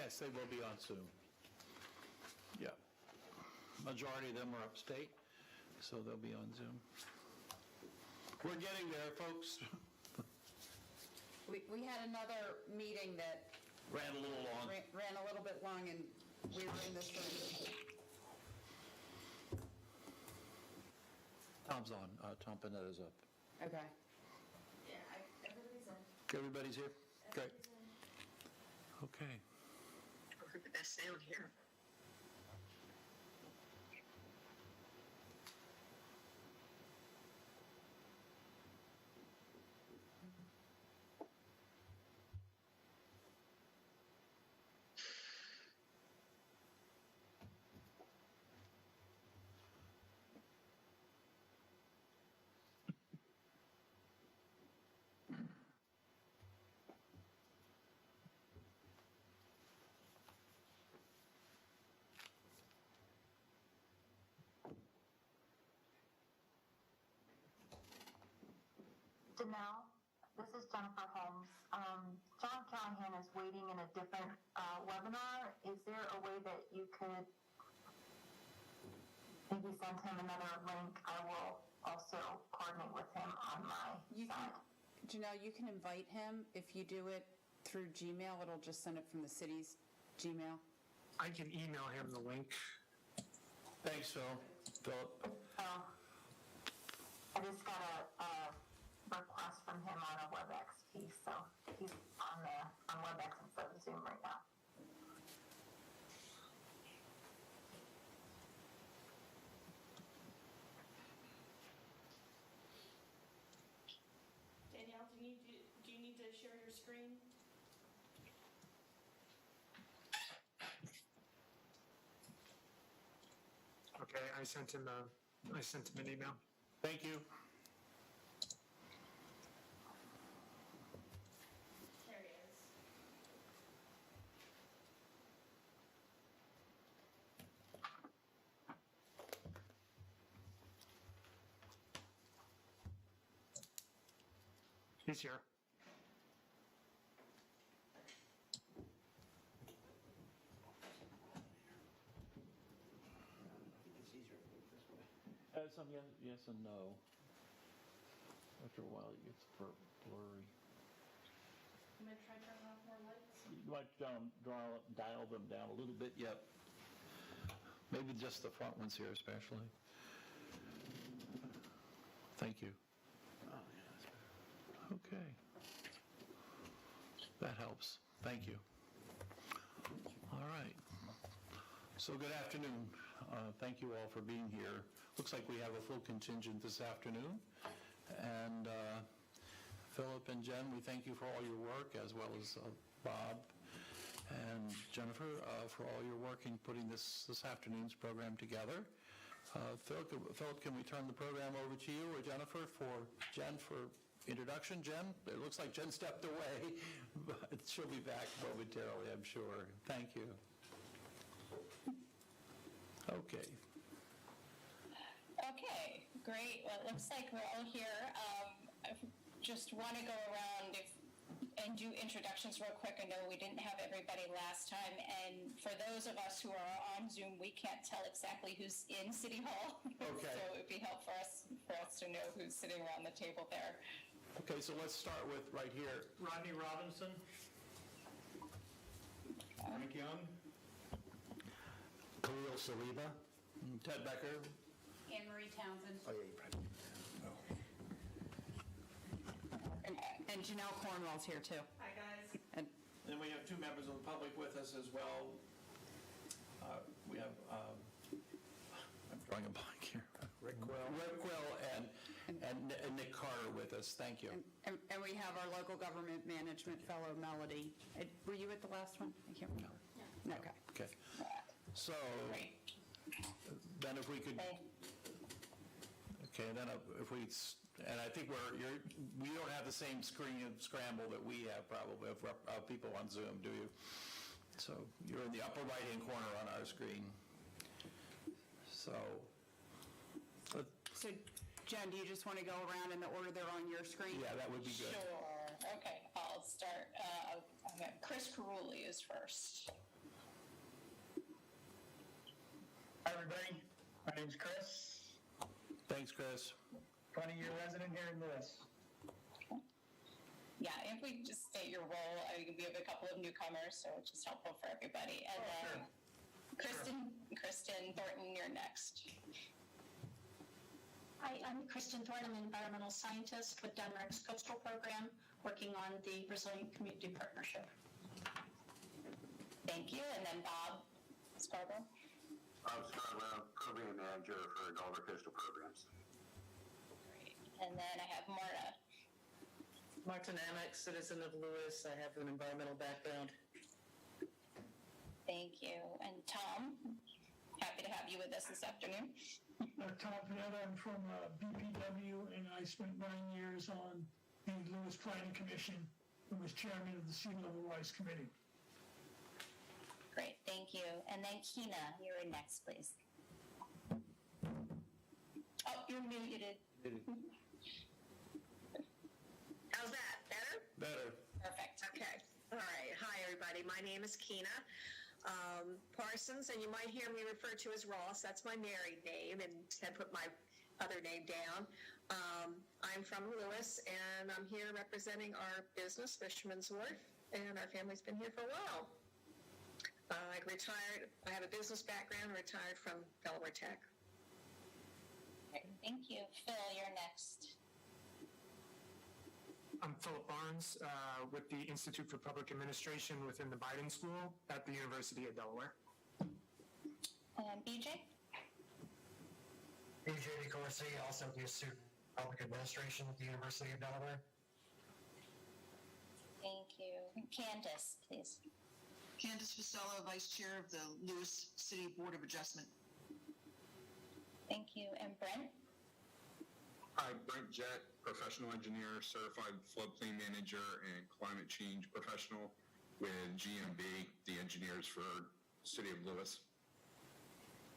Yes, they will be on Zoom. Yeah. Majority of them are upstate, so they'll be on Zoom. We're getting there, folks. We had another meeting that Ran a little long. ran a little bit long, and we were in this room. Tom's on. Tom Panetta's up. Okay. Yeah, everybody's in. Everybody's here? Great. Okay. We're the best sound here. Danielle, this is Jennifer Holmes. John Callahan is waiting in a different webinar. Is there a way that you could maybe send him another link? I will also coordinate with him on my side. Janelle, you can invite him. If you do it through Gmail, it'll just send it from the city's Gmail. I can email him the link. Thanks, Phil. Philip. I just got a request from him on a WebEx piece, so he's on there on WebEx instead of Zoom right now. Danielle, do you need to share your screen? Okay, I sent him an email. Thank you. There he is. He's here. Some yes and no. After a while, it gets blurry. I'm going to try turning off more lights. You might dial them down a little bit. Yep. Maybe just the front ones here, especially. Thank you. Oh, yeah, that's better. Okay. That helps. Thank you. All right. So good afternoon. Thank you all for being here. Looks like we have a full contingent this afternoon. And Philip and Jen, we thank you for all your work, as well as Bob and Jennifer for all your work in putting this afternoon's program together. Philip, can we turn the program over to you or Jennifer for introduction? Jen? It looks like Jen stepped away, but she'll be back momentarily, I'm sure. Thank you. Okay. Okay, great. Well, it looks like we're all here. I just want to go around and do introductions real quick. I know we didn't have everybody last time, and for those of us who are on Zoom, we can't tell exactly who's in City Hall. Okay. So it would be helpful for us to know who's sitting around the table there. Okay, so let's start with right here. Rodney Robinson. Frank Young. Khalil Saliba. Ted Becker. Anne-Marie Townsend. Oh, yeah, you probably. No. And Janelle Cornwell's here, too. Hi, guys. And Then we have two members of the public with us as well. We have, I'm drawing a blank here. Rick Quill and Nick Carter with us. Thank you. and we have our local government management fellow, Melody. Were you at the last one? I can't remember. No. Okay. Okay. So Great. then if we could, okay, then if we, and I think we don't have the same scramble that we have probably of people on Zoom, do you? So you're in the upper right-hand corner on our screen. So Jen, do you just want to go around in the order they're on your screen? yeah, that would be good. Sure. Okay, I'll start. Chris Carulli is first. Hi, everybody. My name's Chris, Thanks, Chris. 20-year resident here in Lewis. Yeah, if we could just state your role, I mean, we have a couple of newcomers, so it's just helpful for everybody. And then Kristen Thornton, you're next. Hi, I'm Kristen Thornton. I'm an environmental scientist with Denmark's coastal program, working on the Resilient Community Partnership. Thank you. And then Bob Scarborough. I'm Scarborough, program manager for Delaware Coastal Programs. Great. And then I have Marta. Martin Amek, citizen of Lewis. I have an environmental background. Thank you. And Tom, happy to have you with us this afternoon. Tom Panetta, I'm from BPW, and I spent 9 years on the Lewis Planning Commission and was chairman of the Sea Level Rise Committee. Great, thank you. And then Kina, you're next, please. Oh, you're muted. How's that? Better? Better. Perfect. Okay. All right. Hi, everybody. My name is Kina Parsons, and you might hear me referred to as Ross. That's my married name, and I put my other name down. I'm from Lewis, and I'm here representing our business, Fisherman's Wharf, and our family's been here for a while. I retired. I have a business background, retired from Delaware Tech. Great, thank you. Phil, you're next. I'm Philip Barnes with the Institute for Public Administration within the Biden School at the University of Delaware. And BJ? BJ DeCourcy, also the Institute of Public Administration at the University of Delaware. Thank you. Candace, please. Candace Vasello, Vice Chair of the Lewis City Board of Adjustment. Thank you. And Brent? Hi, Brent Jett, professional engineer, certified floodplain manager, and climate change professional with GMB, the engineers for City of Lewis.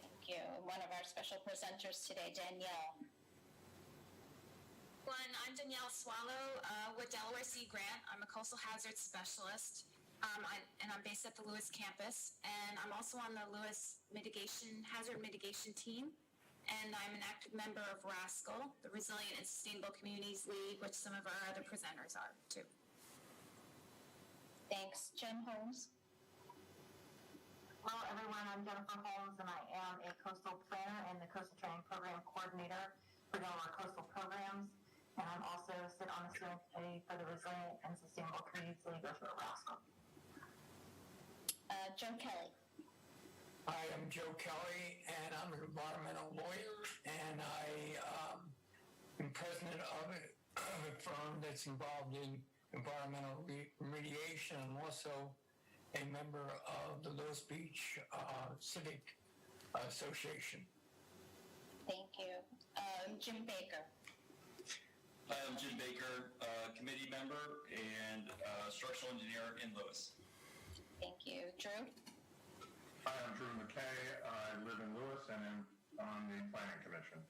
Thank you. One of our special presenters today, Danielle. I'm Danielle Swallow with Delaware Sea Grant. I'm a coastal hazard specialist, and I'm based at the Lewis campus. And I'm also on the Lewis hazard mitigation team. And I'm an active member of RASCL, the Resilient and Sustainable Communities League, which some of our other presenters are too. Thanks. Jen Holmes. Hello, everyone. I'm Jennifer Holmes, and I am a coastal planner and the coastal training program coordinator for Delaware Coastal Programs. And I'm also sit on the steering committee for the Resilient and Sustainable Communities League for RASCL. Joe Kelly. Hi, I'm Joe Kelly, and I'm an environmental lawyer, and I am president of a firm that's involved in environmental remediation. I'm also a member of the Lewis Beach Civic Association. Thank you. Jim Baker. Hi, I'm Jim Baker, committee member and structural engineer in Lewis. Thank you. Drew? Hi, I'm Drew McKay. I live in Lewis and am on the Planning Commission.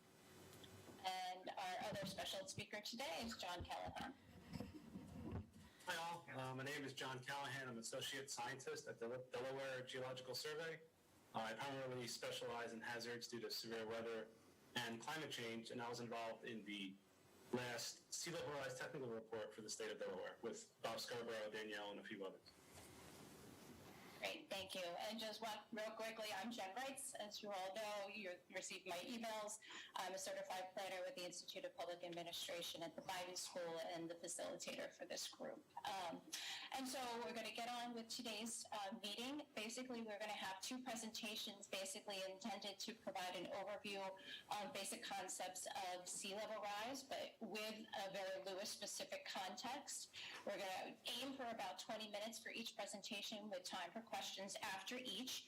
And our other special speaker today is John Callahan. Hi all, my name is John Callahan. I'm an associate scientist at the Delaware Geological Survey. I primarily specialize in hazards due to severe weather and climate change, and I was involved in the last sea level rise technical report for the state of Delaware with Bob Scarborough, Danielle, and a few others. Great, thank you. And just real quickly, I'm Jen Reitz. As you all know, you received my emails. I'm a certified planner with the Institute of Public Administration at the Biden School and the facilitator for this group. And so we're going to get on with today's meeting. Basically, we're going to have two presentations basically intended to provide an overview on basic concepts of sea level rise, but with a very Lewis-specific context. We're going to aim for about 20 minutes for each presentation with time for questions after each.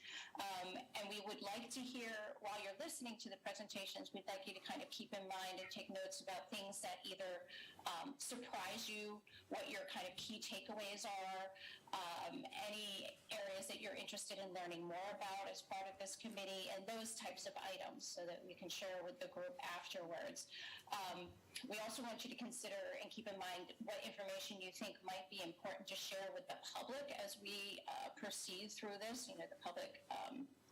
And we would like to hear, while you're listening to the presentations, we'd like you to kind of keep in mind and take notes about things that either surprise you, what your kind of key takeaways are, any areas that you're interested in learning more about as part of this committee, and those types of items so that we can share with the group afterwards. We also want you to consider and keep in mind what information you think might be important to share with the public as we proceed through this. You know, the public,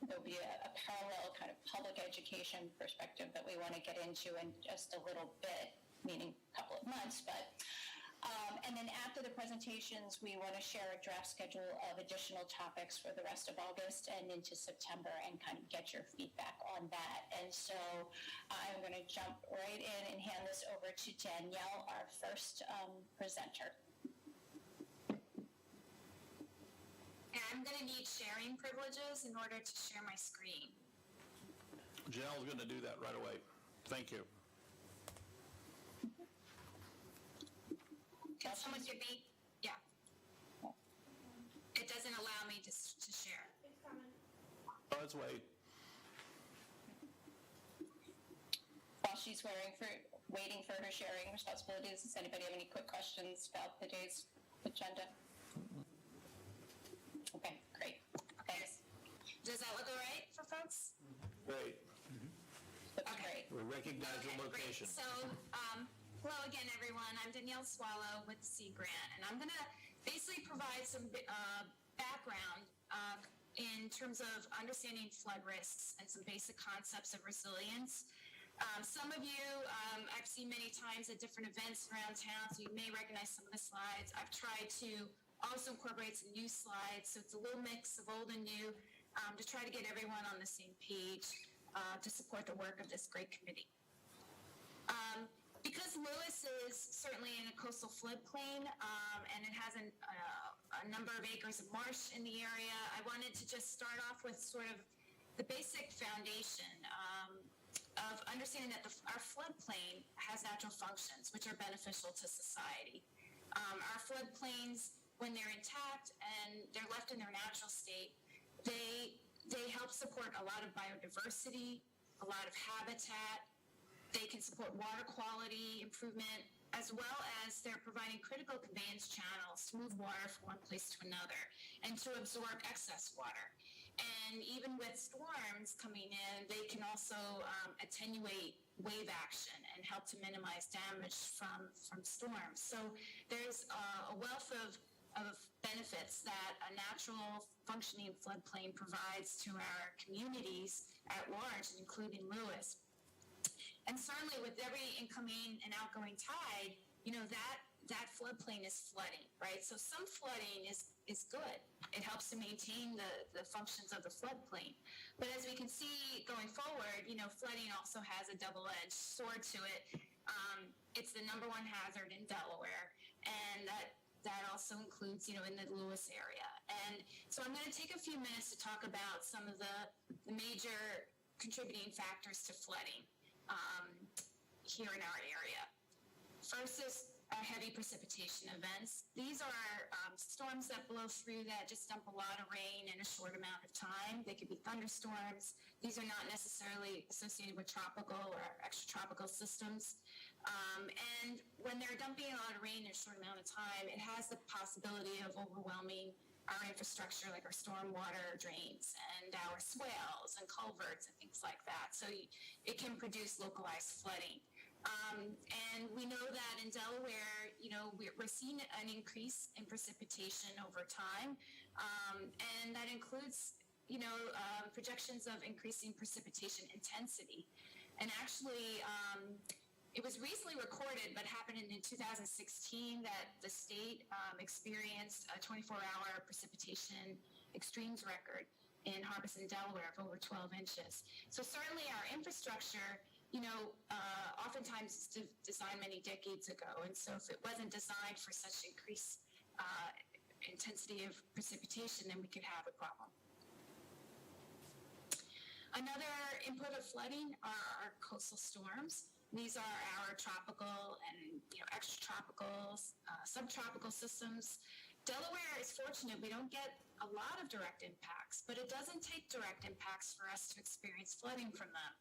there'll be a parallel kind of public education perspective that we want to get into in just a little bit, meaning a couple of months, but and then after the presentations, we want to share a draft schedule of additional topics for the rest of August and into September and kind of get your feedback on that. And so I'm going to jump right in and hand this over to Danielle, our first presenter. And I'm going to need sharing privileges in order to share my screen. Janelle's going to do that right away. Thank you. Can someone give me? Yeah. It doesn't allow me to share. It's coming. Oh, let's wait. While she's waiting for her sharing responsibilities, does anybody have any quick questions about the day's agenda? Okay, great. Okay. Does that look all right for folks? Great. Looks great. We recognize the location. Great. So, hello again, everyone. I'm Danielle Swallow with the Sea Grant, and I'm going to basically provide some background in terms of understanding flood risks and some basic concepts of resilience. Some of you I've seen many times at different events around town, so you may recognize some of the slides. I've tried to also incorporate some new slides, so it's a little mix of old and new to try to get everyone on the same page to support the work of this great committee. Because Lewis is certainly in a coastal floodplain and it has a number of acres of marsh in the area, I wanted to just start off with sort of the basic foundation of understanding that our floodplain has natural functions which are beneficial to society. Our floodplains, when they're intact and they're left in their natural state, they help support a lot of biodiversity, a lot of habitat. They can support water quality improvement, as well as they're providing critical conveyance channels to move water from one place to another and to absorb excess water. And even with storms coming in, they can also attenuate wave action and help to minimize damage from storms. So there's a wealth of benefits that a natural functioning floodplain provides to our communities at large, including Lewis. And certainly with every incoming and outgoing tide, you know, that floodplain is flooding, right? So some flooding is good. It helps to maintain the functions of the floodplain. But as we can see going forward, you know, flooding also has a double-edged sword to it. It's the #1 hazard in Delaware, and that also includes, you know, in the Lewis area. And so I'm going to take a few minutes to talk about some of the major contributing factors to flooding here in our area. First is heavy precipitation events. These are storms that blow through that just dump a lot of rain in a short amount of time. They could be thunderstorms. These are not necessarily associated with tropical or extratropical systems. And when they're dumping a lot of rain in a short amount of time, it has the possibility of overwhelming our infrastructure, like our stormwater drains and our swales and culverts and things like that. So it can produce localized flooding. And we know that in Delaware, you know, we're seeing an increase in precipitation over time. And that includes, you know, projections of increasing precipitation intensity. And actually, it was recently recorded, but happened in 2016, that the state experienced a 24-hour precipitation extremes record in Harbison, Delaware of over 12 inches. So certainly our infrastructure, you know, oftentimes is designed many decades ago. And so if it wasn't designed for such increased intensity of precipitation, then we could have a problem. Another input of flooding are our coastal storms. These are our tropical and, you know, extratropical, subtropical systems. Delaware is fortunate we don't get a lot of direct impacts, but it doesn't take direct impacts for us to experience flooding from them.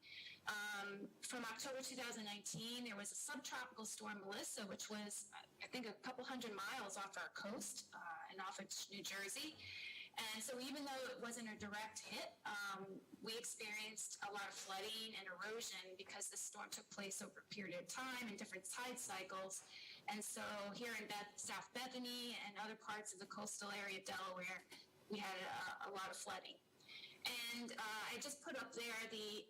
From October 2019, there was a subtropical storm, Melissa, which was, I think, a couple hundred miles off our coast and off of New Jersey. And so even though it wasn't a direct hit, we experienced a lot of flooding and erosion because the storm took place over a period of time in different tide cycles. And so here in South Bethany and other parts of the coastal area of Delaware, we had lot of flooding. And I just put up there the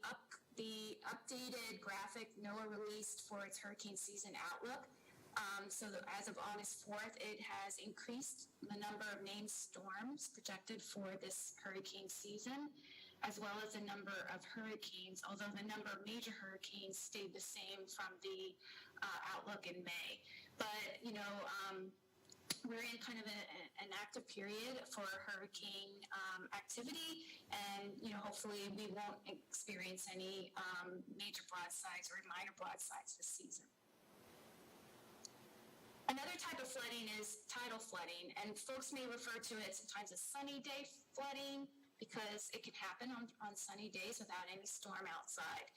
updated graphic NOAA released for its hurricane season outlook. So as of August 4th, it has increased the number of named storms projected for this hurricane season, as well as the number of hurricanes, although the number of major hurricanes stayed the same from the outlook in May. But, we're in kind of an active period for hurricane activity, and hopefully we won't experience any major broadsides or minor broadsides this season. Another type of flooding is tidal flooding, and folks may refer to it sometimes as sunny day flooding because it can happen on sunny days without any storm outside.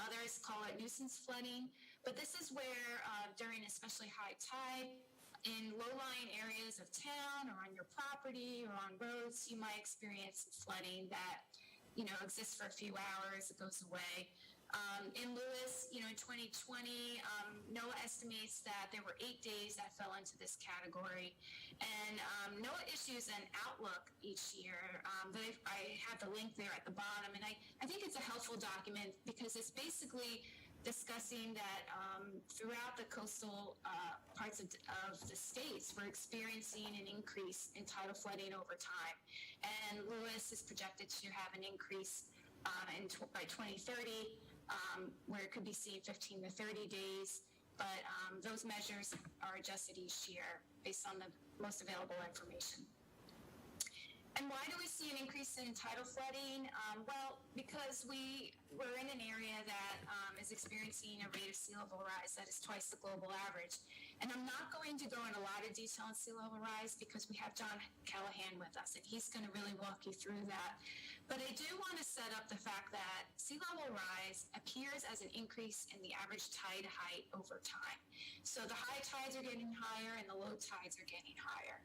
Others call it nuisance flooding, but this is where during especially high tide, in low-lying areas of town or on your property or on roads, you might experience flooding that, exists for a few hours, it goes away. In Lewis, in 2020, NOAA estimates that there were 8 days that fell into this category. And NOAA issues an outlook each year. I have the link there at the bottom, and I think it's a helpful document because it's basically discussing that throughout the coastal parts of the states, we're experiencing an increase in tidal flooding over time. And Lewis is projected to have an increase by 2030, where it could be seen 15 to 30 days, but those measures are adjusted each year based on the most available information. And why do we see an increase in tidal flooding? Well, because we're in an area that is experiencing a rate of sea level rise that is twice the global average. And I'm not going to go in a lot of detail on sea level rise because we have John Callahan with us, and he's going to really walk you through that. But I do want to set up the fact that sea level rise appears as an increase in the average tide height over time. So the high tides are getting higher and the low tides are getting higher.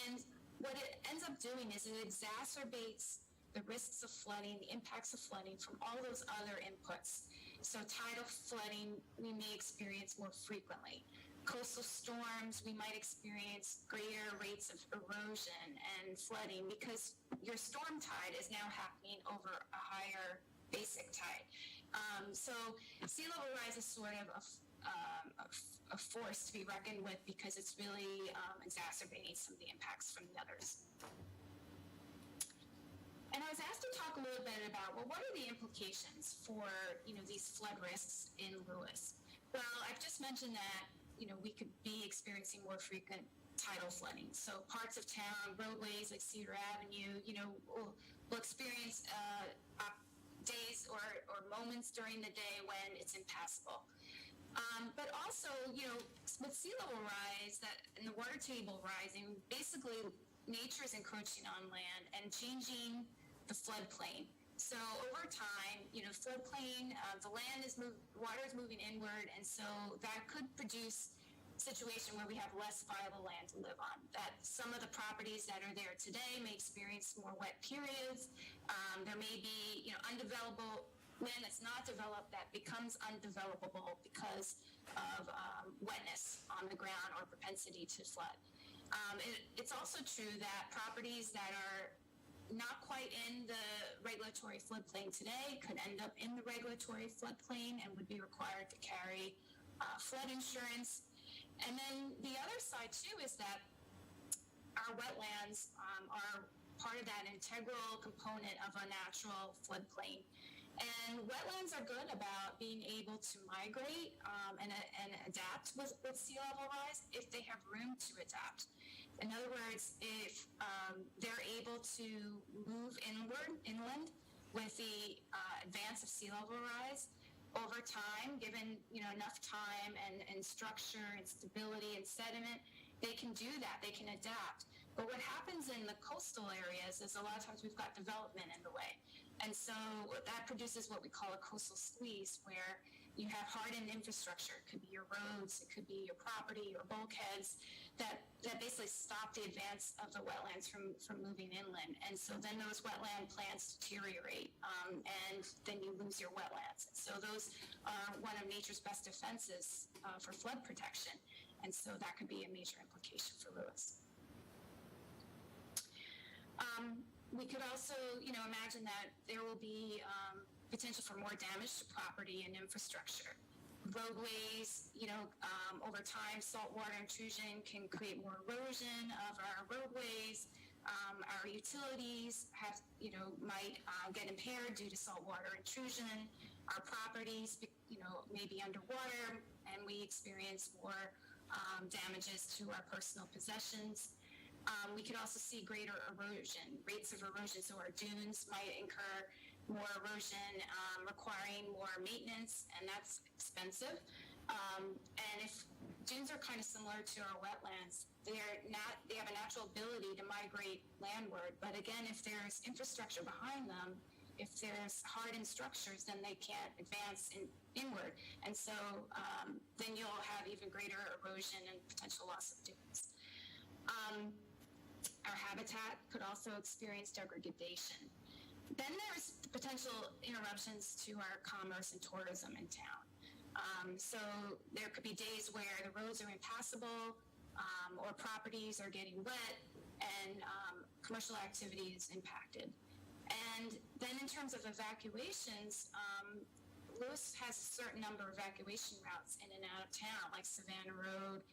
And what it ends up doing is it exacerbates the risks of flooding, the impacts of flooding from all those other inputs. So tidal flooding, we may experience more frequently. Coastal storms, we might experience greater rates of erosion and flooding because your storm tide is now happening over a higher basic tide. So sea level rise is sort of a force to be reckoned with because it's really exacerbating some of the impacts from the others. And I was asked to talk a little bit about, well, what are the implications for, these flood risks in Lewis? Well, I've just mentioned that, we could be experiencing more frequent tidal flooding. So parts of town, roadways like Cedar Avenue, will experience days or moments during the day when it's impassable. But also, with sea level rise and the water table rising, basically nature is encroaching on land and changing the floodplain. So over time, floodplain, the land water is moving inward, and so that could produce a situation where we have less viable land to live on. That some of the properties that are there today may experience more wet periods. There may be, undevelopable land that's not developed that becomes undevelopable because of wetness on the ground or propensity to flood. It's also true that properties that are not quite in the regulatory floodplain today could end up in the regulatory floodplain and would be required to carry flood insurance. And then the other side too is that our wetlands are part of that integral component of a natural floodplain. And wetlands are good about being able to migrate and adapt with sea level rise if they have room to adapt. In other words, if they're able to move inland with the advance of sea level rise over time, given enough time and structure and stability and sediment, they can do that. They can adapt. But what happens in the coastal areas is a lot of times we've got development in the way. And so that produces what we call a coastal squeeze, where you have hardened infrastructure. It could be your roads, it could be your property, your bulkheads, that basically stop the advance of the wetlands from moving inland. And so then those wetland plants deteriorate, and then you lose your wetlands. So those are one of nature's best defenses for flood protection. And so that could be a major implication for Lewis. We could also, imagine that there will be potential for more damage to property and infrastructure. Roadways, over time, saltwater intrusion can create more erosion of our roadways. Our utilities might get impaired due to saltwater intrusion. Our properties, may be underwater, and we experience more damages to our personal possessions. We could also see greater erosion, rates of erosion. So our dunes might incur more erosion, requiring more maintenance, and that's expensive. And if dunes are kind of similar to our wetlands, they have a natural ability to migrate landward. But again, if there's infrastructure behind them, if there's hardened structures, then they can't advance inward. And so then you'll have even greater erosion and potential loss of dunes. Our habitat could also experience degradation. Then there's potential interruptions to our commerce and tourism in town. So there could be days where the roads are impassable, or properties are getting wet, and commercial activity is impacted. And then in terms of evacuations, Lewis has a certain number of evacuation routes in and out of town, like Savannah Road.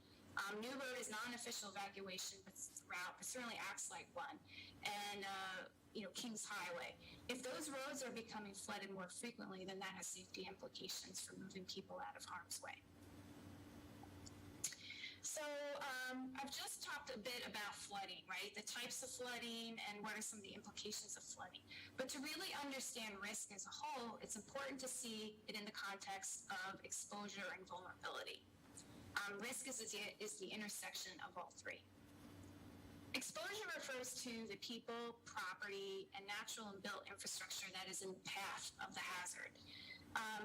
New Road is not an official evacuation route, but certainly acts like one. And Kings Highway. If those roads are becoming flooded more frequently, then that has safety implications for moving people out of harm's way. So I've just talked a bit about flooding, right? The types of flooding and what are some of the implications of flooding. But to really understand risk as a whole, it's important to see it in the context of exposure and vulnerability. Risk is the intersection of all three. Exposure refers to the people, property, and natural and built infrastructure that is in the path of the hazard.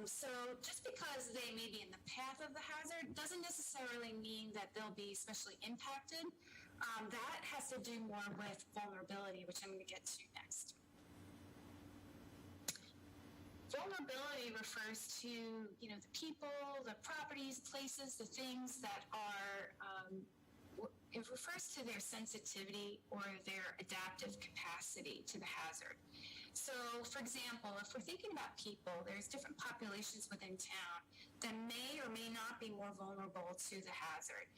So just because they may be in the path of the hazard doesn't necessarily mean that they'll be especially impacted. That has to do more with vulnerability, which I'm going to get to next. Vulnerability refers to, the people, the properties, places, the things that are, it refers to their sensitivity or their adaptive capacity to the hazard. So, for example, if we're thinking about people, there's different populations within town that may or may not be more vulnerable to the hazard.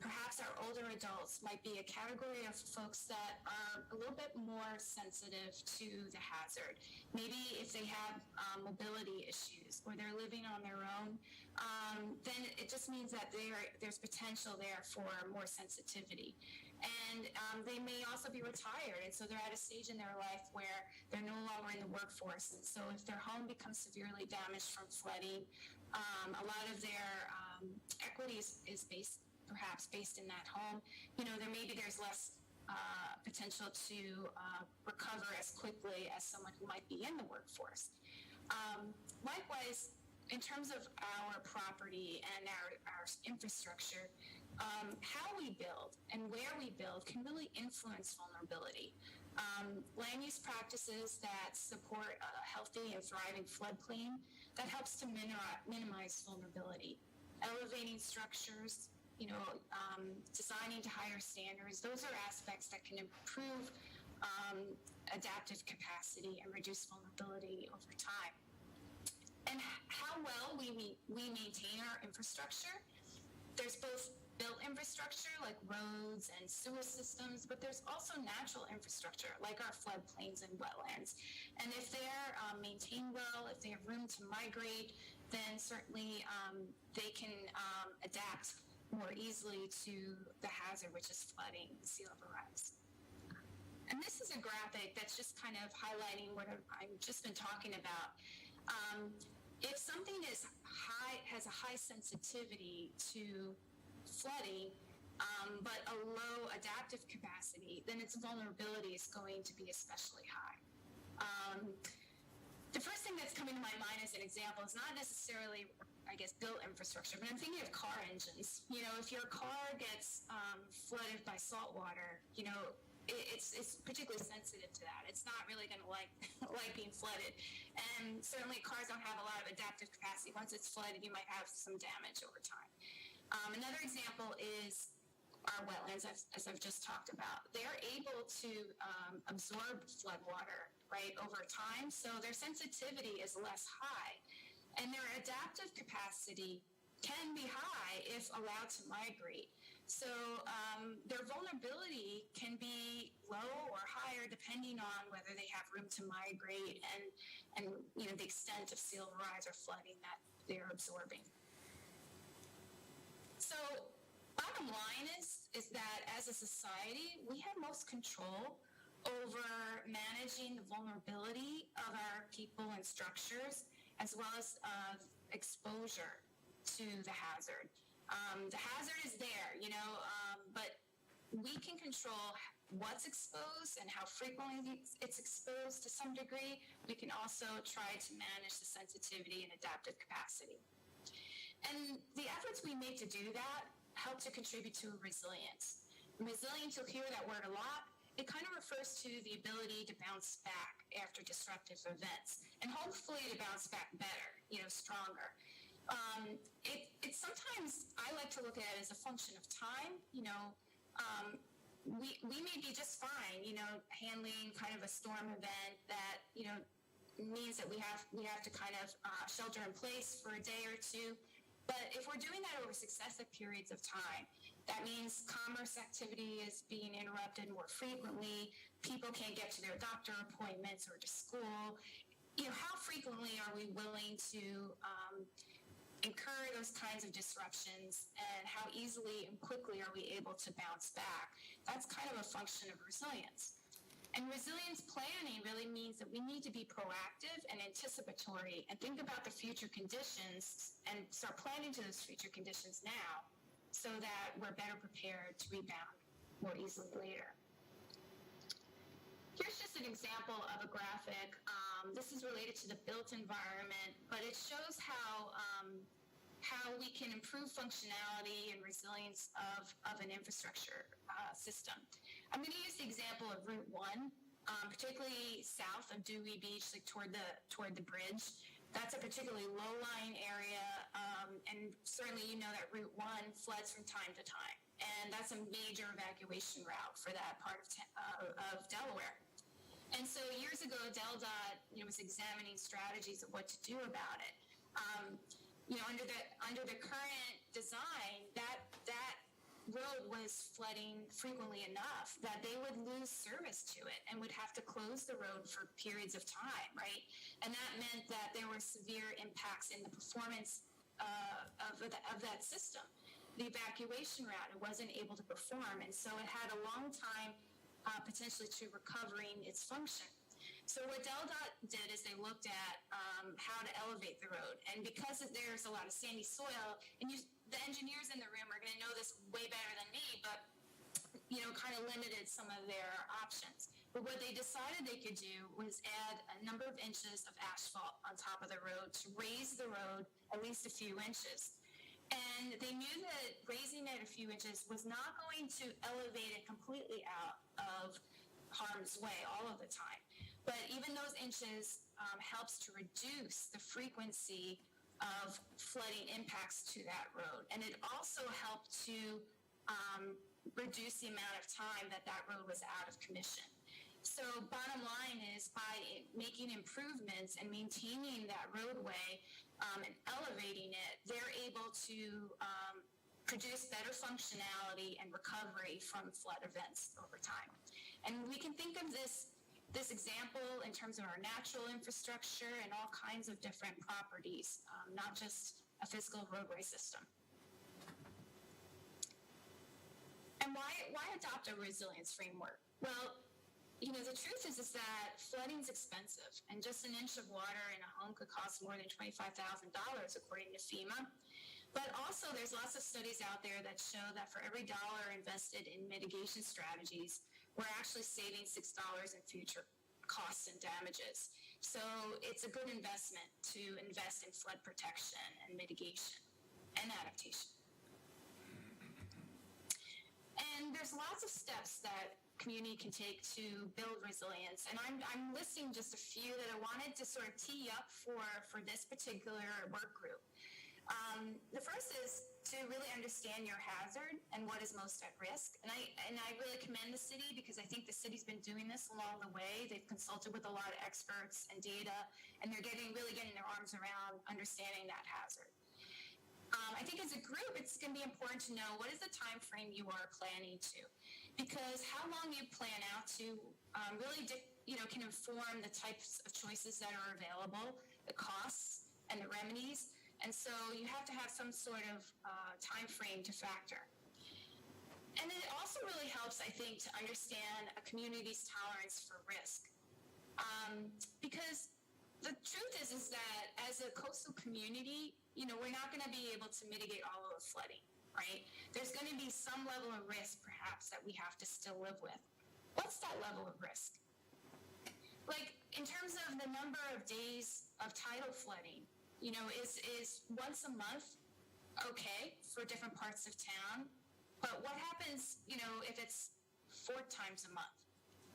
Perhaps our older adults might be a category of folks that are a little bit more sensitive to the hazard. Maybe if they have mobility issues or they're living on their own, then it just means that there's potential there for more sensitivity. And they may also be retired, and so they're at a stage in their life where they're no longer in the workforce. And so if their home becomes severely damaged from flooding, a lot of their equity is perhaps based in that home. There's less potential to recover as quickly as someone who might be in the workforce. Likewise, in terms of our property and our infrastructure, how we build and where we build can really influence vulnerability. Land use practices that support a healthy and thriving floodplain, that helps to minimize vulnerability. Elevating structures, designing to higher standards, those are aspects that can improve adaptive capacity and reduce vulnerability over time. And how well we maintain our infrastructure, there's both built infrastructure like roads and sewer systems, but there's also natural infrastructure like our floodplains and wetlands. And if they're maintained well, if they have room to migrate, then certainly they can adapt more easily to the hazard, which is flooding and sea level rise. And this is a graphic that's just kind of highlighting what I've just been talking about. If something has a high sensitivity to flooding, but a low adaptive capacity, then its vulnerability is going to be especially high. The first thing that's coming to my mind as an example is not necessarily, built infrastructure, but I'm thinking of car engines. If your car gets flooded by salt water, it's particularly sensitive to that. It's not really going to like being flooded. And certainly cars don't have a lot of adaptive capacity. Once it's flooded, you might have some damage over time. Another example is our wetlands, as I've just talked about. They're able to absorb floodwater, right, over time, so their sensitivity is less high. And their adaptive capacity can be high if allowed to migrate. So their vulnerability can be low or higher depending on whether they have room to migrate and you know, the extent of sea level rise or flooding that they're absorbing. So bottom line is that as a society, we have most control over managing the vulnerability of our people and structures, as well as exposure to the hazard. The hazard is there, you know, but we can control what's exposed and how frequently it's exposed to some degree. We can also try to manage the sensitivity and adaptive capacity. And the efforts we make to do that help to contribute to resilience. Resilience, you'll hear that word a lot. It kind of refers to the ability to bounce back after disruptive events, and hopefully to bounce back better, you know, stronger. It's sometimes, I like to look at it as a function of time. You know, we may be just fine, you know, handling kind of a storm event that, you know, means that we have to kind of shelter in place for a day or two. But if we're doing that over successive periods of time, that means commerce activity is being interrupted more frequently, people can't get to their doctor appointments or to school. You know, how frequently are we willing to incur those kinds of disruptions, and how easily and quickly are we able to bounce back? That's kind of a function of resilience. And resilience planning really means that we need to be proactive and anticipatory and think about the future conditions and start planning to those future conditions now so that we're better prepared to rebound more easily later. Here's just an example of a graphic. This is related to the built environment, but it shows how we can improve functionality and resilience of an infrastructure system. I'm going to use the example of Route 1, particularly south of Dewey Beach, like toward the bridge. That's a particularly low-lying area, and certainly you know that Route 1 floods from time to time, and that's a major evacuation route for that part of Delaware. And so years ago, DelDOT, you know, was examining strategies of what to do about it. You know, under the current design, that road was flooding frequently enough that they would lose service to it and would have to close the road for periods of time, right? And that meant that there were severe impacts in the performance of that system. The evacuation route, it wasn't able to perform, and so it had a long time potentially to recovering its function. So what DelDOT did is they looked at how to elevate the road. And because there's a lot of sandy soil, and the engineers in the room are going to know this way better than me, but, you know, kind of limited some of their options. But what they decided they could do was add a number of inches of asphalt on top of the road to raise the road at least a few inches. And they knew that raising it a few inches was not going to elevate it completely out of harm's way all of the time. But even those inches helps to reduce the frequency of flooding impacts to that road. And it also helped to reduce the amount of time that road was out of commission. So bottom line is, by making improvements and maintaining that roadway and elevating it, they're able to produce better functionality and recovery from flood events over time. And we can think of this example in terms of our natural infrastructure and all kinds of different properties, not just a physical roadway system. And why adopt a resilience framework? Well, you know, the truth is that flooding is expensive, and just an inch of water in a home could cost more than $25,000 according to FEMA. But also there's lots of studies out there that show that for every dollar invested in mitigation strategies, we're actually saving $6 in future costs and damages. So it's a good investment to invest in flood protection and mitigation and adaptation. And there's lots of steps that community can take to build resilience. And I'm listing just a few that I wanted to sort of tee up for this particular work group. The first is to really understand your hazard and what is most at risk. And I really commend the city because I think the city's been doing this along the way. They've consulted with a lot of experts and data, and they're really getting their arms around understanding that hazard. I think as a group, it's going to be important to know what is the time frame you are planning to, because how long you plan out to really can inform the types of choices that are available, the costs and the remedies. And so you have to have some sort of time frame to factor. And it also really helps, I think, to understand a community's tolerance for risk. Because the truth is that as a coastal community, we're not going to be able to mitigate all of the flooding, right? There's going to be some level of risk, perhaps, that we have to still live with. What's that level of risk? Like, in terms of the number of days of tidal flooding, is once a month okay for different parts of town? But what happens, if it's 4 times a month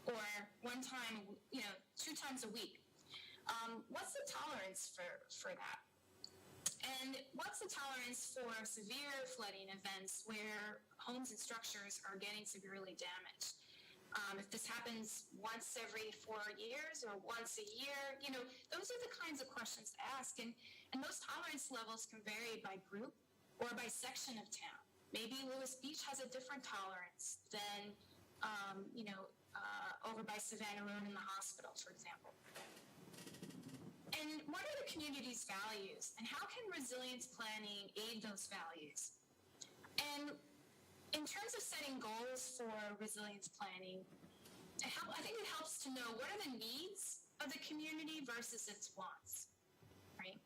or 1 time, 2 times a week? What's the tolerance for that? And what's the tolerance for severe flooding events where homes and structures are getting severely damaged? If this happens once every 4 years or once a year, those are the kinds of questions to ask. And those tolerance levels can vary by group or by section of town. Maybe Lewis Beach has a different tolerance than, over by Savannah Road in the hospital, for example. And what are the community's values? And how can resilience planning aid those values? And in terms of setting goals for resilience planning, I think it helps to know what are the needs of the community versus its wants, right?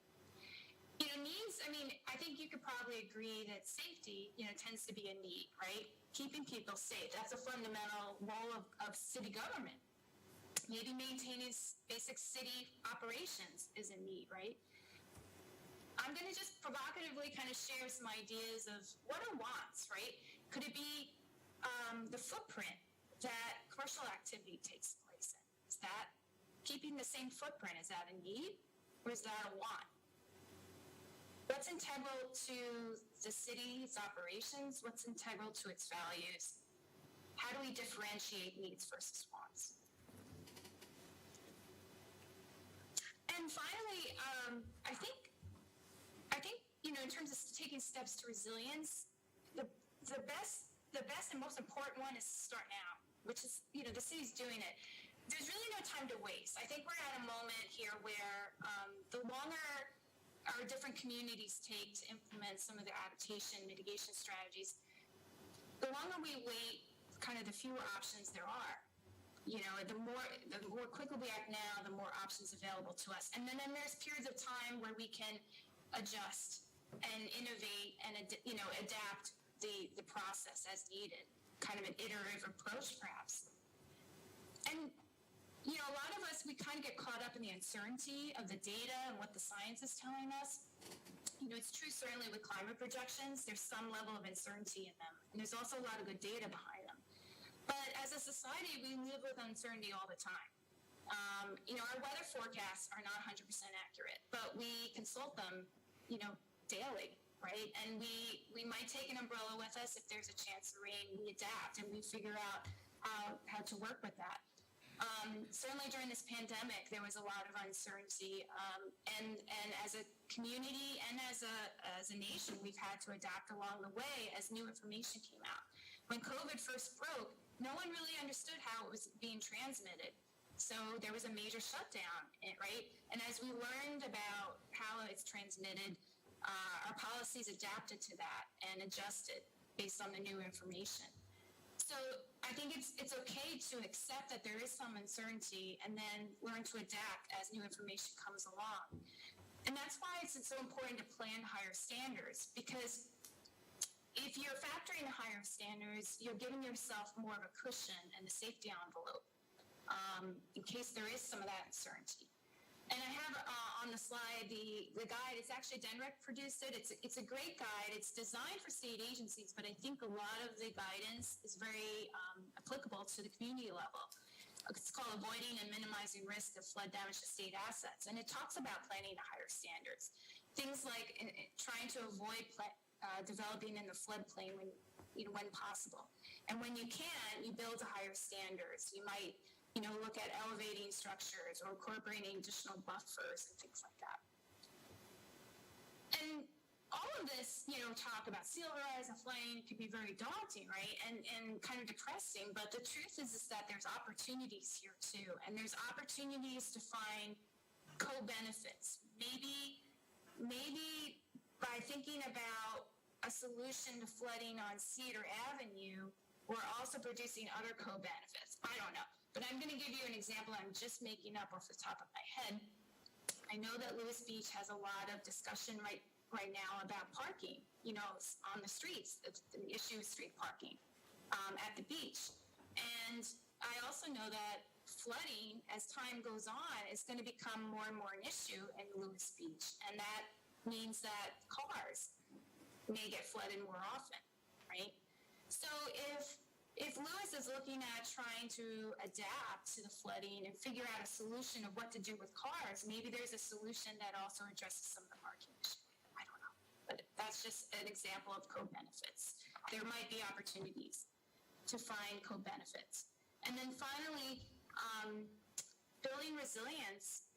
Needs, I think you could probably agree that safety, tends to be a need, right? Keeping people safe, that's a fundamental role of city government. Maybe maintaining basic city operations is a need, right? I'm going to just provocatively kind of share some ideas of what are wants, right? Could it be the footprint that commercial activity takes place in? Is that keeping the same footprint? Is that a need or is that a want? What's integral to the city's operations? What's integral to its values? How do we differentiate needs versus wants? And finally, I think, in terms of taking steps to resilience, the best and most important one is to start now, which is, the city's doing it. There's really no time to waste. I think we're at a moment here where the longer our different communities take to implement some of their adaptation mitigation strategies, the longer we wait, kind of the fewer options there are. The more quickly we act now, the more options available to us. And then there's periods of time where we can adjust and innovate and adapt the process as needed, kind of an iterative approach perhaps. And a lot of us, we kind of get caught up in the uncertainty of the data and what the science is telling us. It's true certainly with climate projections, there's some level of uncertainty in them. And there's also a lot of good data behind them. But as a society, we live with uncertainty all the time. Our weather forecasts are not 100% accurate, but we consult them, daily, right? And we might take an umbrella with us if there's a chance of rain. We adapt and we figure out how to work with that. Certainly during this pandemic, there was a lot of uncertainty, and as a community and as a nation, we've had to adapt along the way as new information came out. When COVID first broke, no one really understood how it was being transmitted. So there was a major shutdown, right? And as we learned about how it's transmitted, our policies adapted to that and adjusted based on the new information. So I think it's okay to accept that there is some uncertainty and then learn to adapt as new information comes along. And that's why it's so important to plan higher standards, because if you're factoring the higher standards, you're giving yourself more of a cushion and a safety envelope in case there is some of that uncertainty. And I have on the slide the guide. It's actually DENREC produced it. It's a great guide. It's designed for state agencies, but I think a lot of the guidance is very applicable to the community level. It's called Avoiding and Minimizing Risk of Flood Damage to State Assets, and it talks about planning to higher standards. things like trying to avoid developing in the floodplain when possible. And when you can, you build to higher standards. You might, look at elevating structures or incorporating additional buffers and things like that. And all of this, talk about sea level rise and flooding can be very daunting, right? And kind of depressing. But the truth is that there's opportunities here too. And there's opportunities to find co-benefits. Maybe by thinking about a solution to flooding on Cedar Avenue, we're also producing other co-benefits. I don't know. But I'm going to give you an example I'm just making up off the top of my head. I know that Lewis Beach has a lot of discussion right now about parking, on the streets. The issue is street parking at the beach. And I also know that flooding, as time goes on, is going to become more and more an issue in Lewis Beach. And that means that cars may get flooded more often, right? So if Lewis is looking at trying to adapt to the flooding and figure out a solution of what to do with cars, maybe there's a solution that also addresses some of the parking issues. I don't know. But that's just an example of co-benefits. There might be opportunities to find co-benefits. And then finally, building resilience,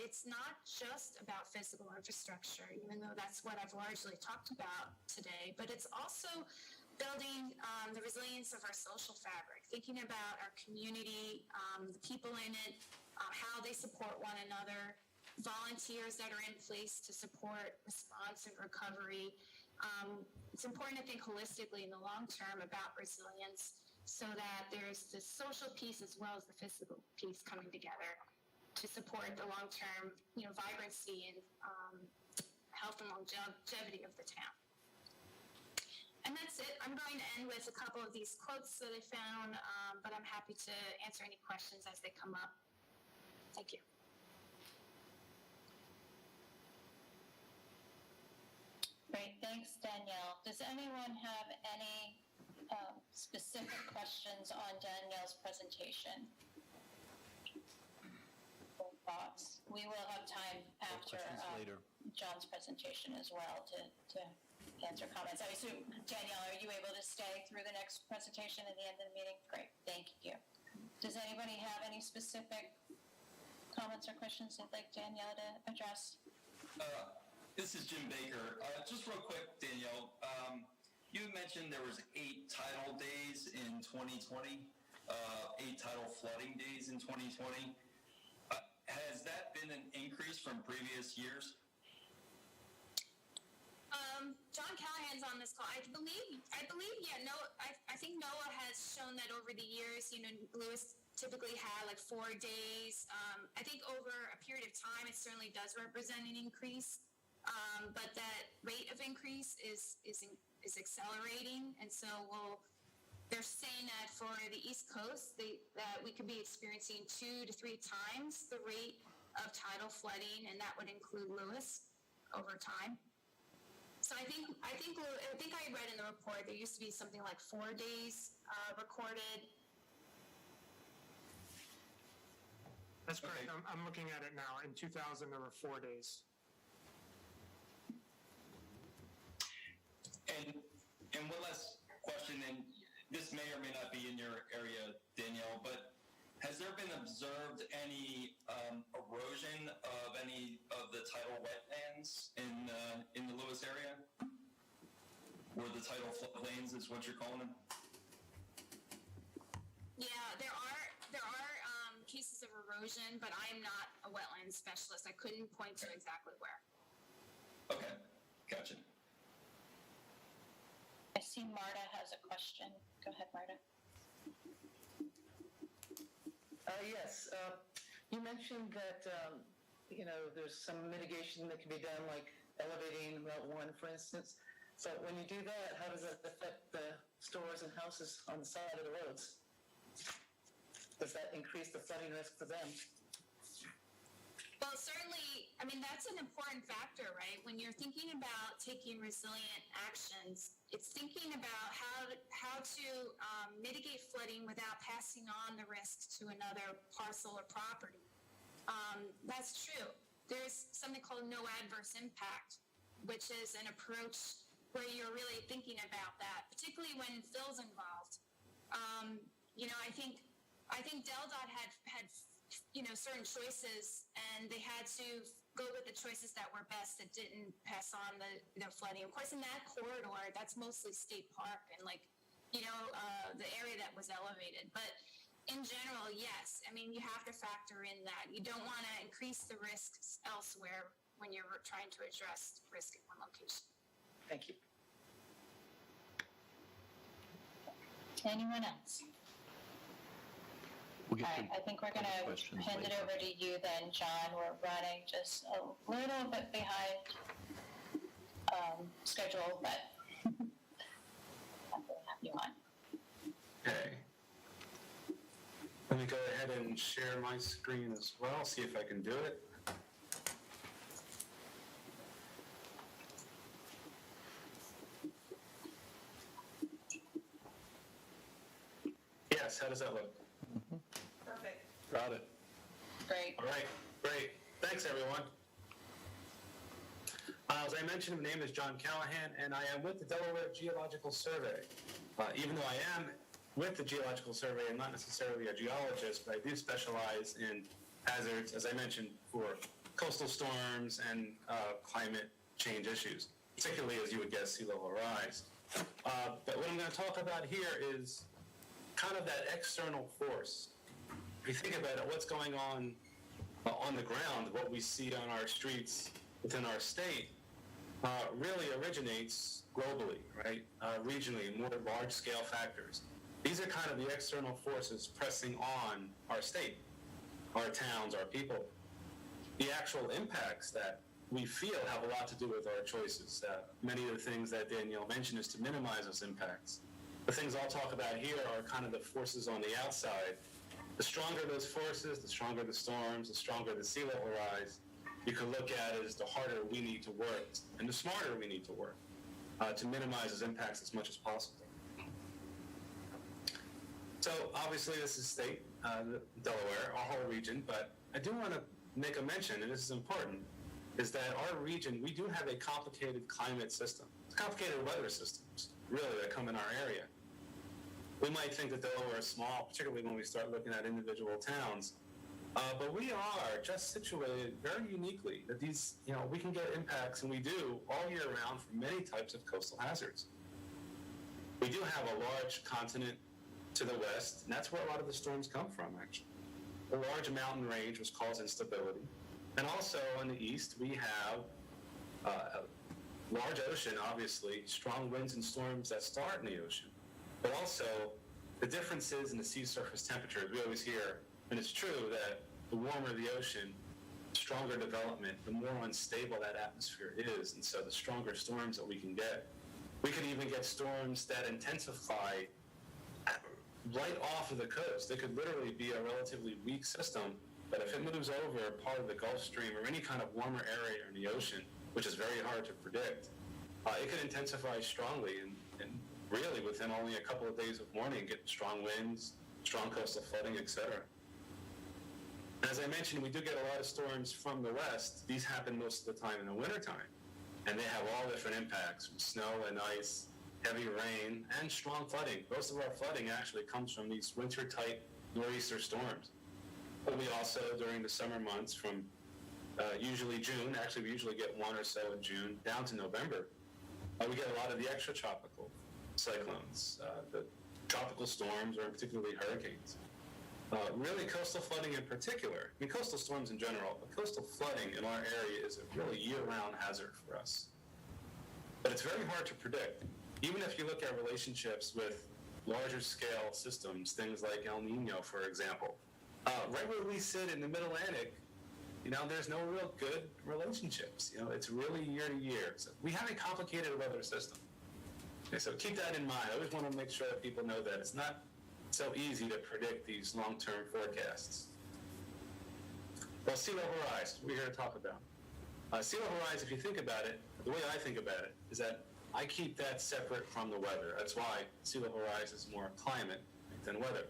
it's not just about physical infrastructure, even though that's what I've largely talked about today, but it's also building the resilience of our social fabric, thinking about our community, the people in it, how they support one another, volunteers that are in place to support response and recovery. It's important to think holistically in the long term about resilience so that there's the social piece as well as the physical piece coming together to support the long-term, vibrancy and health and longevity of the town. And that's it. I'm going to end with a couple of these quotes that I found, but I'm happy to answer any questions as they come up. Thank you. Great, thanks, Danielle. Does anyone have any specific questions on Danielle's presentation? Or thoughts? We will have time after John's presentation as well to answer comments. I assume, Danielle, are you able to stay through the next presentation at the end of the meeting? Great, thank you. Does anybody have any specific comments or questions they'd like Danielle to address? This is Jim Baker. Just real quick, Danielle, you mentioned there was 8 tidal days in 2020, 8 tidal flooding days in 2020. Has that been an increase from previous years? John Callahan's on this call. I believe, yeah, no, I think NOAA has shown that over the years, Lewis typically had like 4 days. I think over a period of time, it certainly does represent an increase, but that rate of increase is accelerating, and so they're saying that for the East Coast, that we could be experiencing 2 to 3 times the rate of tidal flooding, and that would include Lewis over time. So I think I read in the report there used to be something like 4 days recorded. That's correct. I'm looking at it now. In 2000, there were 4 days. And one last question, and this may or may not be in your area, Danielle, but has there been observed any erosion of any of the tidal wetlands in the Lewis area? Or the tidal floodplains is what you're calling them? Yeah, there are cases of erosion, but I am not a wetland specialist. I couldn't point to exactly where. Okay, gotcha. I see Marta has a question. Go ahead, Marta. Yes. You mentioned that, there's some mitigation that can be done, like elevating Route 1, for instance. So when you do that, how does that affect the stores and houses on the side of the roads? Does that increase the flooding risk for them? Well, certainly, that's an important factor, right? When you're thinking about taking resilient actions, it's thinking about how to mitigate flooding without passing on the risk to another parcel or property. That's true. there's something called no adverse impact, which is an approach where you're really thinking about that, particularly when fill's involved. I think DelDOT had certain choices, and they had to go with the choices that were best, that didn't pass on the flooding. Of course, in that corridor, that's mostly state park and the area that was elevated. But in general, yes. I mean, you have to factor in that. You don't want to increase the risks elsewhere when you're trying to address risk in one location. Thank you. Anyone else? All right, I think we're going to hand it over to you then, John. We're running just a little bit behind schedule, but I'm going to have you on. Okay. Let me go ahead and share my screen as well, see if I can do it. Yes, how does that look? Perfect. Got it. Great. All right, great. Thanks, everyone. As I mentioned, my name is John Callahan, and I am with the Delaware Geological Survey. Even though I am with the Geological Survey, I'm not necessarily a geologist, but I do specialize in hazards, as I mentioned, for coastal storms and climate change issues, particularly, as you would guess, sea level rise. But what I'm going to talk about here is kind of that external force. If you think about it, what's going on the ground, what we see on our streets within our state, really originates globally, right? Regionally, more large-scale factors. These are kind of the external forces pressing on our state, our towns, our people. The actual impacts that we feel have a lot to do with our choices. Many of the things that Danielle mentioned is to minimize those impacts. The things I'll talk about here are kind of the forces on the outside. The stronger those forces, the stronger the storms, the stronger the sea level rise, you can look at it as the harder we need to work and the smarter we need to work to minimize those impacts as much as possible. So obviously this is state, Delaware, our whole region, but I do want to make a mention, and this is important, is that our region, we do have a complicated climate system. It's complicated weather systems, really, that come in our area. We might think that Delaware is small, particularly when we start looking at individual towns, but we are just situated very uniquely that these, we can get impacts, and we do all year round from many types of coastal hazards. We do have a large continent to the west, and that's where a lot of the storms come from, actually. A large mountain range which causes instability. And also on the east, we have a large ocean, obviously, strong winds and storms that start in the ocean, but also the differences in the sea surface temperatures. We always hear, and it's true, that the warmer the ocean, the stronger development, the more unstable that atmosphere is, and so the stronger storms that we can get. We could even get storms that intensify right off of the coast. It could literally be a relatively weak system, but if it moves over part of the Gulf Stream or any kind of warmer area in the ocean, which is very hard to predict, it could intensify strongly and really within only a couple of days of warning get strong winds, strong coastal flooding, etc. As I mentioned, we do get a lot of storms from the west. These happen most of the time in the wintertime, and they have all different impacts from snow and ice, heavy rain, and strong flooding. Most of our flooding actually comes from these winter-type nor'easter storms. But we also, during the summer months from usually June, actually we usually get one or so in June, down to November, we get a lot of the extratropical cyclones, the tropical storms, or particularly hurricanes. Really, coastal flooding in particular, I mean coastal storms in general, but coastal flooding in our area is a really year-round hazard for us. But it's very hard to predict. Even if you look at relationships with larger scale systems, things like El Nino, for example, right where we sit in the Mid-Atlantic, there's no real good relationships. It's really year to year. So we have a complicated weather system. Okay, so keep that in mind. I always want to make sure that people know that it's not so easy to predict these long-term forecasts. Well, sea level rise, we're here to talk about. Sea level rise, if you think about it, the way I think about it is that I keep that separate from the weather. That's why sea level rise is more climate than weather.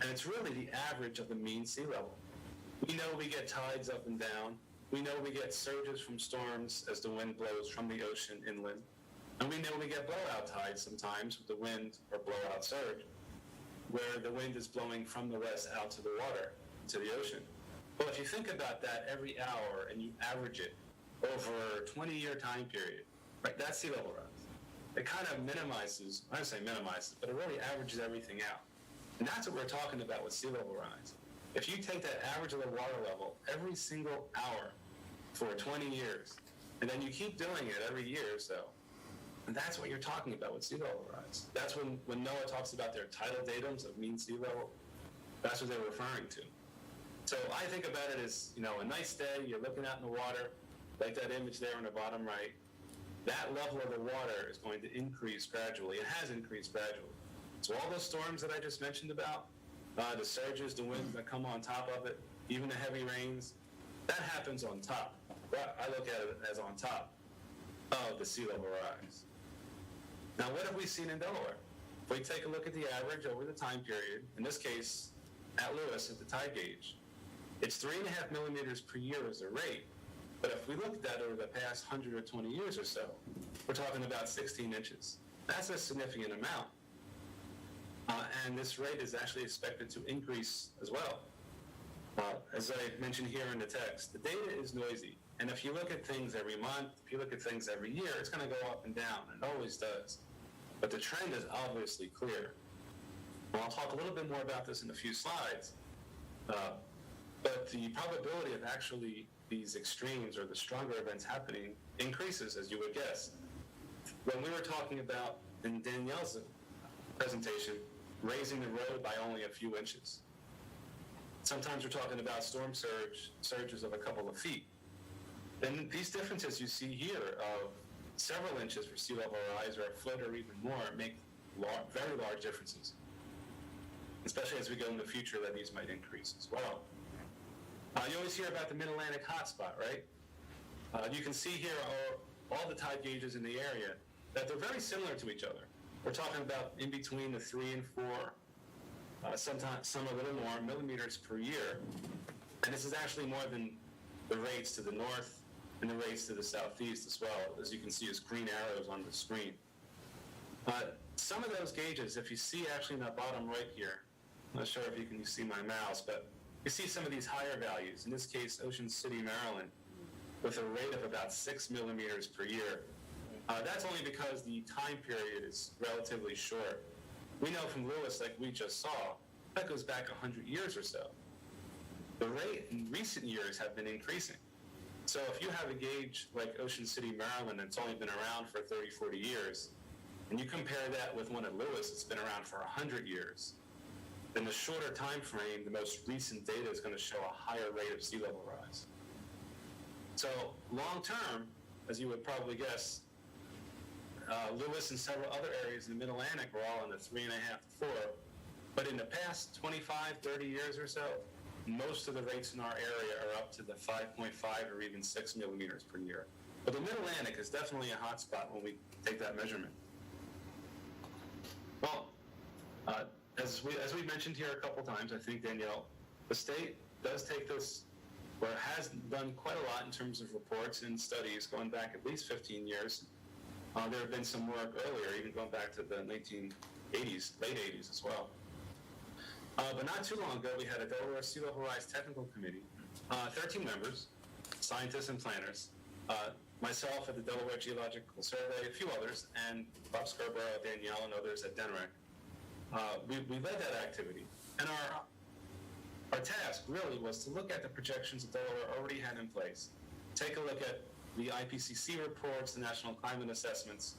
And it's really the average of the mean sea level. We know we get tides up and down. we know we get surges from storms as the wind blows from the ocean inland. And we know we get blowout tides sometimes with the wind or blowout surge, where the wind is blowing from the west out to the water, to the ocean. Well, if you think about that every hour and you average it over a 20-year time period, right, that's sea level rise. It kind of minimizes, I don't say minimizes, but it really averages everything out. And that's what we're talking about with sea level rise. If you take that average of the water level every single hour for 20 years, and then you keep doing it every year or so, and that's what you're talking about with sea level rise. That's when NOAA talks about their tidal datums of mean sea level, that's what they're referring to. So I think about it as, a nice day, you're looking out in the water, like that image there on the bottom right. That level of the water is going to increase gradually. It has increased gradually. So all those storms that I just mentioned about, the surges, the winds that come on top of it, even the heavy rains, that happens on top. I look at it as on top of the sea level rise. Now, what have we seen in Delaware? If we take a look at the average over the time period, in this case, at Lewis, at the tide gauge, it's 3.5 millimeters per year as a rate. But if we look at that over the past 100 or 20 years or so, we're talking about 16 inches. That's a significant amount. And this rate is actually expected to increase as well. As I mentioned here in the text, the data is noisy. And if you look at things every month, if you look at things every year, it's going to go up and down, and it always does. But the trend is obviously clear. Well, I'll talk a little bit more about this in a few slides. But the probability of actually these extremes or the stronger events happening increases, as you would guess. When we were talking about, in Danielle's presentation, raising the road by only a few inches. Sometimes we're talking about storm surges of a couple of feet. And these differences you see here of several inches for sea level rise or a foot or even more make very large differences. Especially as we go in the future that these might increase as well. You always hear about the Mid-Atlantic hotspot, right? You can see here all the tide gauges in the area, that they're very similar to each other. We're talking about in between the 3 and 4, sometimes some a little more, millimeters per year. And this is actually more than the rates to the north and the rates to the southeast as well, as you can see as green arrows on the screen. Some of those gauges, if you see actually in that bottom right here, I'm not sure if you can see my mouse, but you see some of these higher values, in this case, Ocean City, Maryland, with a rate of about 6 millimeters per year. That's only because the time period is relatively short. We know from Lewis, like we just saw, that goes back 100 years or so. The rate in recent years have been increasing. So if you have a gauge like Ocean City, Maryland, that's only been around for 30, 40 years, and you compare that with one at Lewis that's been around for 100 years, in the shorter time frame, the most recent data is going to show a higher rate of sea level rise. So long term, as you would probably guess, Lewis and several other areas in the Mid-Atlantic were all in the 3.5 to 4. But in the past 25, 30 years or so, most of the rates in our area are up to the 5.5 or even 6 millimeters per year. But the Mid-Atlantic is definitely a hot spot when we take that measurement. Well, as we mentioned here a couple times, I think, Danielle, the state does take this, or has done quite a lot in terms of reports and studies going back at least 15 years. There have been some work earlier, even going back to the 1980s, late 80s as well. But not too long ago, we had a Delaware Sea Level Rise Technical Committee, 13 members, scientists and planners, myself at the Delaware Geological Survey, a few others, and Bob Scarborough, Danielle, and others at DENREC. We led that activity, and our task really was to look at the projections that Delaware already had in place, take a look at the IPCC reports, the National Climate Assessments,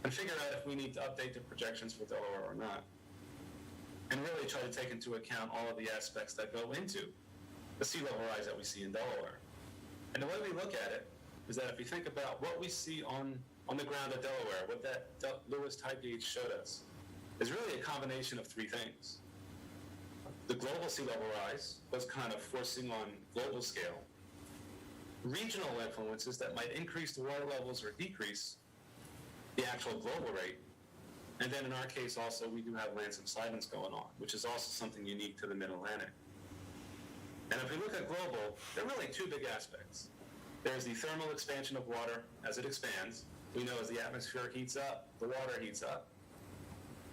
and figure out if we need to update the projections for Delaware or not. And really try to take into account all of the aspects that go into the sea level rise that we see in Delaware. And the way we look at it is that if we think about what we see on the ground at Delaware, what that Lewis tide gauge showed us, is really a combination of three things. The global sea level rise was kind of forcing on global scale. Regional influences that might increase the water levels or decrease the actual global rate. And then in our case also, we do have land subsidence going on, which is also something unique to the Mid-Atlantic. And if we look at global, there are really two big aspects. There's the thermal expansion of water as it expands. We know as the atmosphere heats up, the water heats up.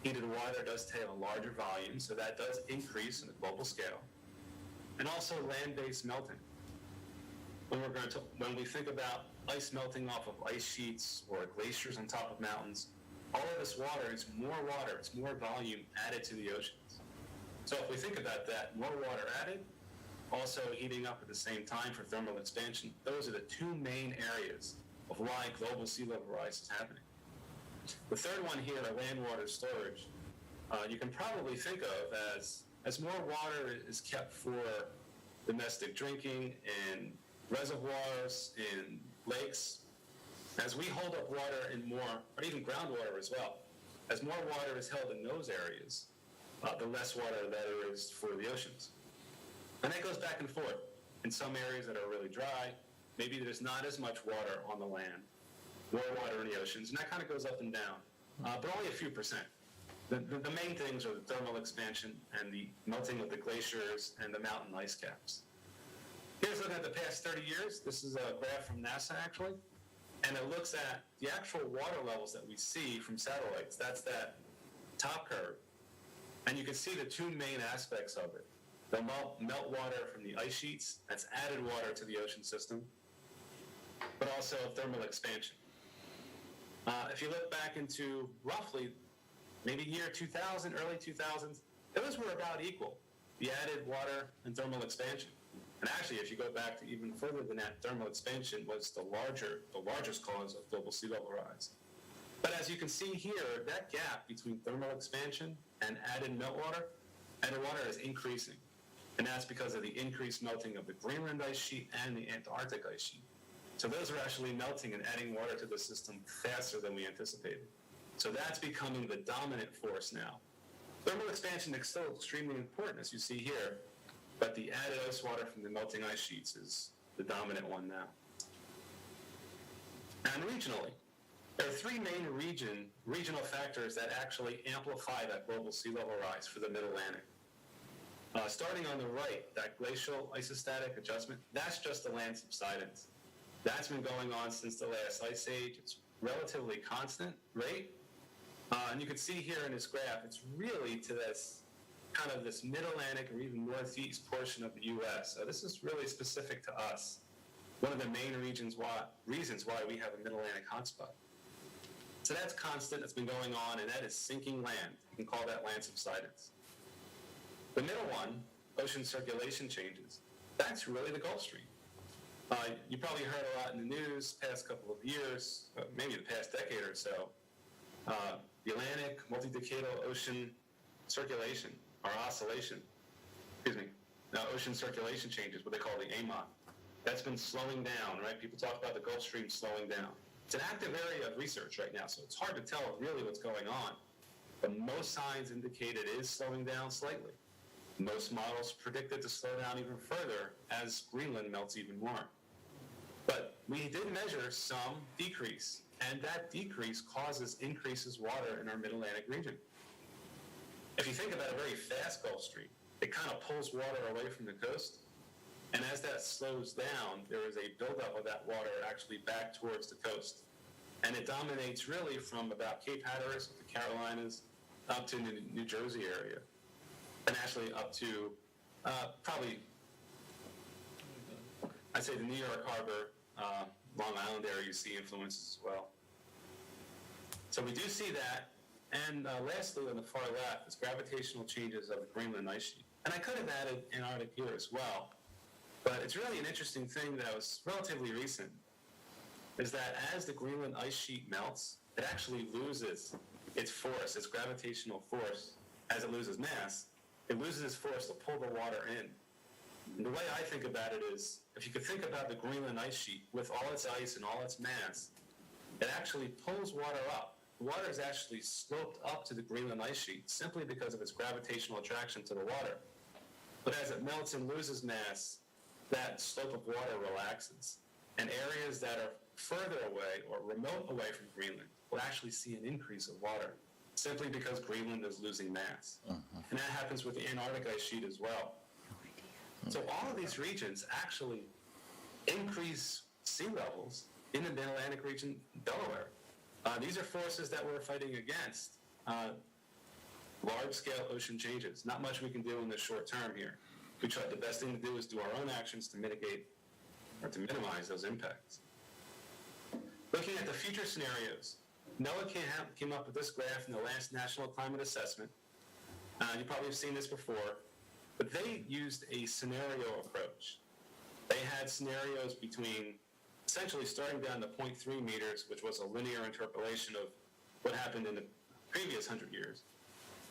Heated water does take a larger volume, so that does increase in the global scale. And also land-based melting. When we think about ice melting off of ice sheets or glaciers on top of mountains, all of this water is more water, it's more volume added to the oceans. So if we think about that, more water added, also heating up at the same time for thermal expansion, those are the two main areas of why global sea level rise is happening. The third one here, land water storage, you can probably think of as more water is kept for domestic drinking in reservoirs, in lakes, as we hold up water in more, or even groundwater as well, as more water is held in those areas, the less water there is for the oceans. And that goes back and forth. In some areas that are really dry, maybe there's not as much water on the land, more water in the oceans, and that kind of goes up and down, but only a few percent. The main things are the thermal expansion and the melting of the glaciers and the mountain ice caps. Here's looking at the past 30 years. This is a graph from NASA, actually, and it looks at the actual water levels that we see from satellites. That's that top curve. And you can see the two main aspects of it. The melt water from the ice sheets, that's added water to the ocean system, but also thermal expansion. If you look back into roughly maybe year 2000, early 2000s, those were about equal, the added water and thermal expansion. And actually, if you go back to even further than that, thermal expansion was the largest cause of global sea level rise. But as you can see here, that gap between thermal expansion and added water is increasing. And that's because of the increased melting of the Greenland ice sheet and the Antarctic ice sheet. So those are actually melting and adding water to the system faster than we anticipated. So that's becoming the dominant force now. Thermal expansion is still extremely important, as you see here, but the added ice water from the melting ice sheets is the dominant one now. And regionally, there are three main regional factors that actually amplify that global sea level rise for the Mid-Atlantic. Starting on the right, that glacial isostatic adjustment, that's just the land subsidence. That's been going on since the last ice age. It's relatively constant rate. And you can see here in this graph, it's really to this kind of this Mid-Atlantic or even Northeast portion of the U.S. So this is really specific to us. One of the main reasons why we have a Mid-Atlantic hotspot. So that's constant, it's been going on, and that is sinking land. You can call that land subsidence. The middle one, ocean circulation changes, that's really the Gulf Stream. You probably heard a lot in the news past couple of years, maybe the past decade or so. The Atlantic multi-decadal ocean circulation, or oscillation, ocean circulation changes, what they call the AMOC. That's been slowing down, right? People talk about the Gulf Stream slowing down. It's an active area of research right now, so it's hard to tell really what's going on. But most signs indicate it is slowing down slightly. Most models predict it to slow down even further as Greenland melts even more. But we did measure some decrease, and that decrease causes increases water in our Mid-Atlantic region. If you think about a very fast Gulf Stream, it kind of pulls water away from the coast, and as that slows down, there is a buildup of that water actually back towards the coast. And it dominates really from about Cape Hatteras, the Carolinas, up to the New Jersey area. And actually up to probably, I'd say the New York Harbor, Long Island area, you see influences as well. So we do see that. And lastly, on the far left, is gravitational changes of the Greenland ice sheet. And I could have added Antarctic here as well. But it's really an interesting thing that was relatively recent, is that as the Greenland ice sheet melts, it actually loses its force, its gravitational force, as it loses mass. It loses its force to pull the water in. And the way I think about it is, if you could think about the Greenland ice sheet with all its ice and all its mass, it actually pulls water up. The water is actually sloped up to the Greenland ice sheet simply because of its gravitational attraction to the water. But as it melts and loses mass, that slope of water relaxes. And areas that are further away or remote away from Greenland will actually see an increase of water, simply because Greenland is losing mass. And that happens with the Antarctic ice sheet as well. So all of these regions actually increase sea levels in the Mid-Atlantic region, Delaware. These are forces that we're fighting against. Large-scale ocean changes. Not much we can do in the short term here. We tried. The best thing to do is do our own actions to mitigate or to minimize those impacts. Looking at the future scenarios, NOAA came up with this graph in the last National Climate Assessment. You probably have seen this before, but they used a scenario approach. They had scenarios between essentially starting down to 0.3 meters, which was a linear interpolation of what happened in the previous 100 years,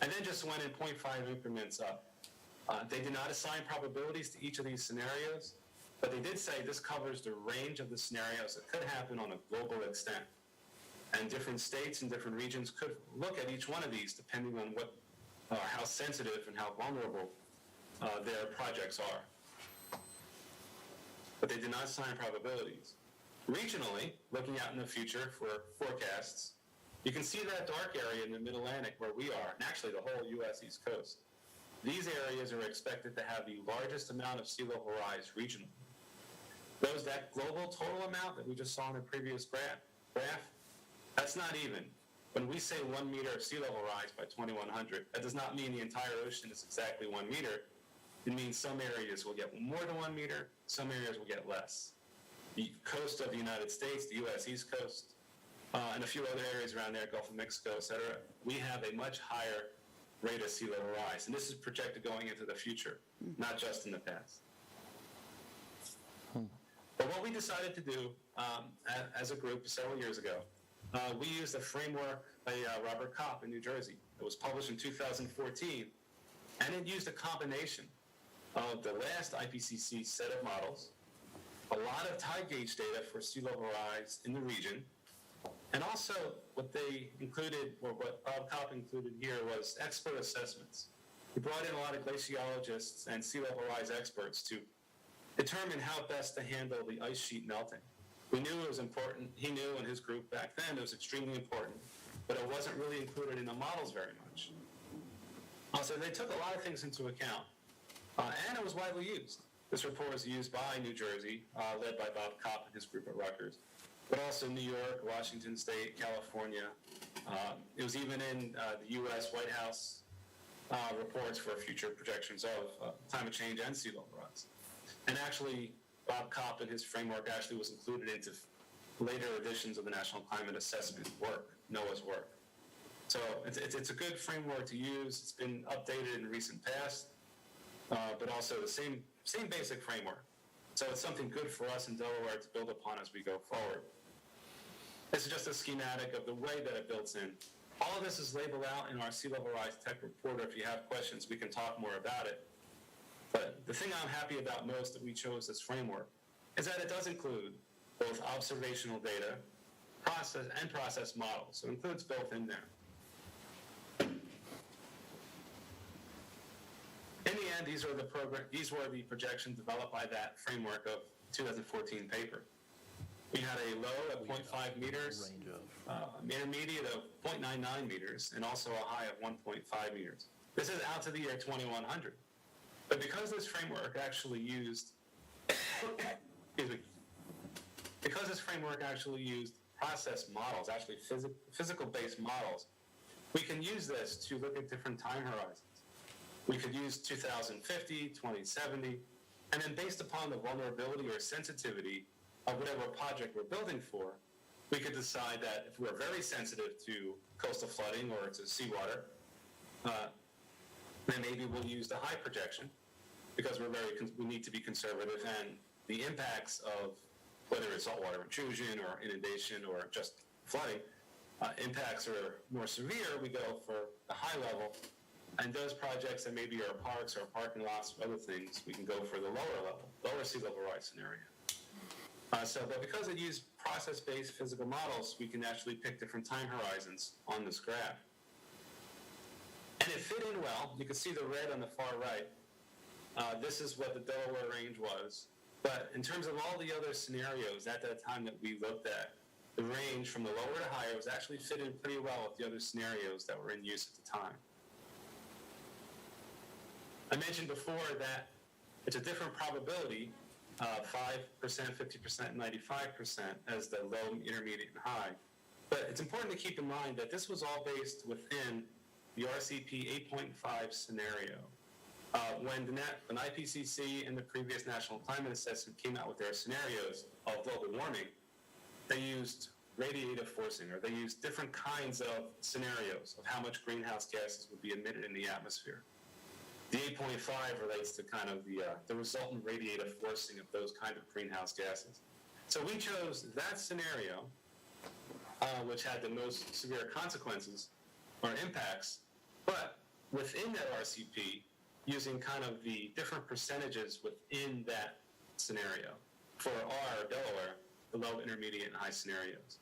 and then just went in 0.5 increments up. They did not assign probabilities to each of these scenarios, but they did say this covers the range of the scenarios that could happen on a global extent. And different states and different regions could look at each one of these depending on what, how sensitive and how vulnerable their projects are. But they did not assign probabilities. Regionally, looking out in the future for forecasts, you can see that dark area in the Mid-Atlantic where we are, and actually the whole U.S. East Coast. These areas are expected to have the largest amount of sea level rise regionally. That global total amount that we just saw in the previous graph, that's not even. When we say 1 meter of sea level rise by 2100, that does not mean the entire ocean is exactly 1 meter. It means some areas will get more than 1 meter, some areas will get less. The coast of the United States, the U.S. East Coast, and a few other areas around there, Gulf of Mexico, et cetera, we have a much higher rate of sea level rise. And this is projected going into the future, not just in the past. But what we decided to do as a group several years ago, we used a framework by Robert Kopp in New Jersey. It was published in 2014, and it used a combination of the last IPCC set of models, a lot of tide gauge data for sea level rise in the region, and also what they included, or what Bob Kopp included here, was expert assessments. He brought in a lot of glaciologists and sea level rise experts to determine how best to handle the ice sheet melting. We knew it was important. He knew, and his group back then, it was extremely important, but it wasn't really included in the models very much. Also, they took a lot of things into account, and it was widely used. This report was used by New Jersey, led by Bob Kopp and his group at Rutgers, but also New York, Washington State, California. It was even in the U.S. White House reports for future projections of climate change and sea level rise. And actually, Bob Kopp and his framework actually was included into later editions of the National Climate Assessment work, NOAA's work. So it's a good framework to use. It's been updated in the recent past, but also the same basic framework. So it's something good for us in Delaware to build upon as we go forward. This is just a schematic of the way that it builds in. All of this is labeled out in our Sea Level Rise Tech Reporter. If you have questions, we can talk more about it. But the thing I'm happy about most that we chose this framework is that it does include both observational data, process models. So it includes both in there. In the end, these were the projections developed by that framework of 2014 paper. We had a low of 0.5 meters, an intermediate of 0.99 meters, and also a high of 1.5 meters. This is out to the year 2100. But because this framework actually used, because this framework actually used process models, actually physical-based models, we can use this to look at different time horizons. We could use 2050, 2070, and then based upon the vulnerability or sensitivity of whatever project we're building for, we could decide that if we're very sensitive to coastal flooding or to seawater, then maybe we'll use the high projection because we need to be conservative, and the impacts of whether it's saltwater intrusion or inundation or just flooding, impacts are more severe, we go for the high level. And those projects that maybe are parks or parking lots or other things, we can go for the lower level, lower sea level rise scenario. But because it used process-based physical models, we can actually pick different time horizons on this graph. And it fit in well. You can see the red on the far right. This is what the Delaware range was. But in terms of all the other scenarios at that time that we looked at, the range from the lower to higher was actually fit in pretty well with the other scenarios that were in use at the time. I mentioned before that it's a different probability 5%, 50%, 95% as the low, intermediate, and high. But it's important to keep in mind that this was all based within the RCP 8.5 scenario. When IPCC and the previous National Climate Assessment came out with their scenarios of global warming, they used radiative forcing, or they used different kinds of scenarios of how much greenhouse gases would be emitted in the atmosphere. The 8.5 relates to kind of the resultant radiative forcing of those kind of greenhouse gases. So we chose that scenario, which had the most severe consequences or impacts, but within that RCP, using kind of the different percentages within that scenario for our Delaware, the low, intermediate, and high scenarios.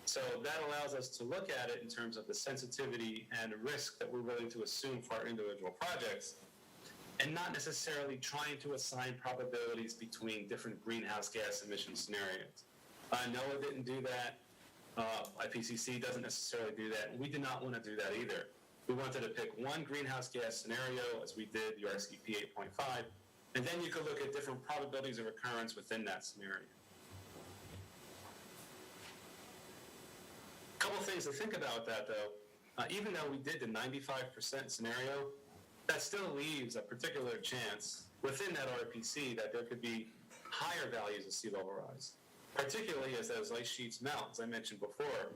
So that allows us to look at it in terms of the sensitivity and risk that we're willing to assume for our individual projects, and not necessarily trying to assign probabilities between different greenhouse gas emission scenarios. NOAA didn't do that. IPCC doesn't necessarily do that. And we did not want to do that either. We wanted to pick one greenhouse gas scenario, as we did the RCP 8.5, and then you could look at different probabilities of occurrence within that scenario. A couple things to think about that, though. Even though we did the 95% scenario, that still leaves a particular chance within that RPC that there could be higher values of sea level rise, particularly as those ice sheets melt. As I mentioned before,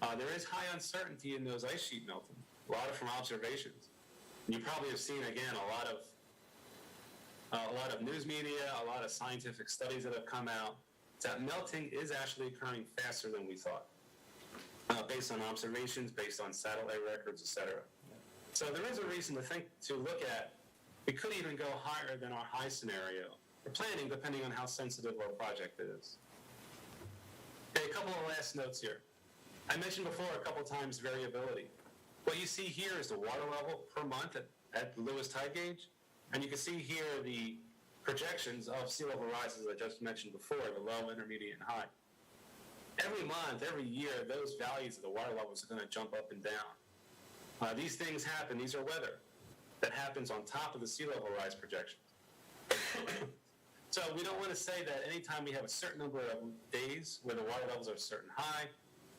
there is high uncertainty in those ice sheet melting, a lot of from observations. And you probably have seen, again, a lot of news media, a lot of scientific studies that have come out, that melting is actually occurring faster than we thought, based on observations, based on satellite records, etc. So there is a reason to look at, we could even go higher than our high scenario for planning, depending on how sensitive our project is. Okay, a couple of last notes here. I mentioned before a couple times variability. What you see here is the water level per month at the Lewis tide gauge, and you can see here the projections of sea level rises I just mentioned before, the low, intermediate, and high. Every month, every year, those values of the water levels are going to jump up and down. These things happen, these are weather that happens on top of the sea level rise projections. So we don't want to say that anytime we have a certain number of days where the water levels are a certain high,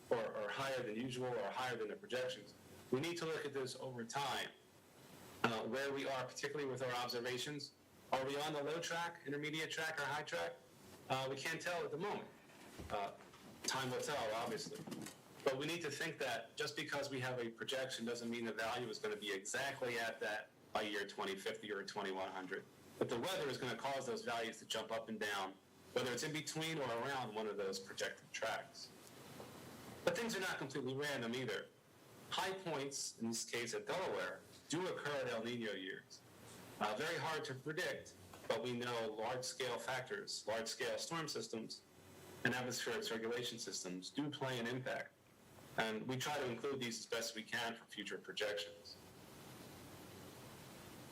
or higher than usual, or higher than the projections, we need to look at this over time, where we are, particularly with our observations. Are we on the low track, intermediate track, or high track? We can't tell at the moment. Time will tell, obviously. But we need to think that just because we have a projection doesn't mean the value is going to be exactly at that by year 2050 or 2100. But the weather is going to cause those values to jump up and down, whether it's in between or around one of those projected tracks. But things are not completely random either. High points, in this case at Delaware, do occur at El Nino years. Very hard to predict, but we know large-scale factors, large-scale storm systems, and atmospheric circulation systems do play an impact. And we try to include these as best we can for future projections.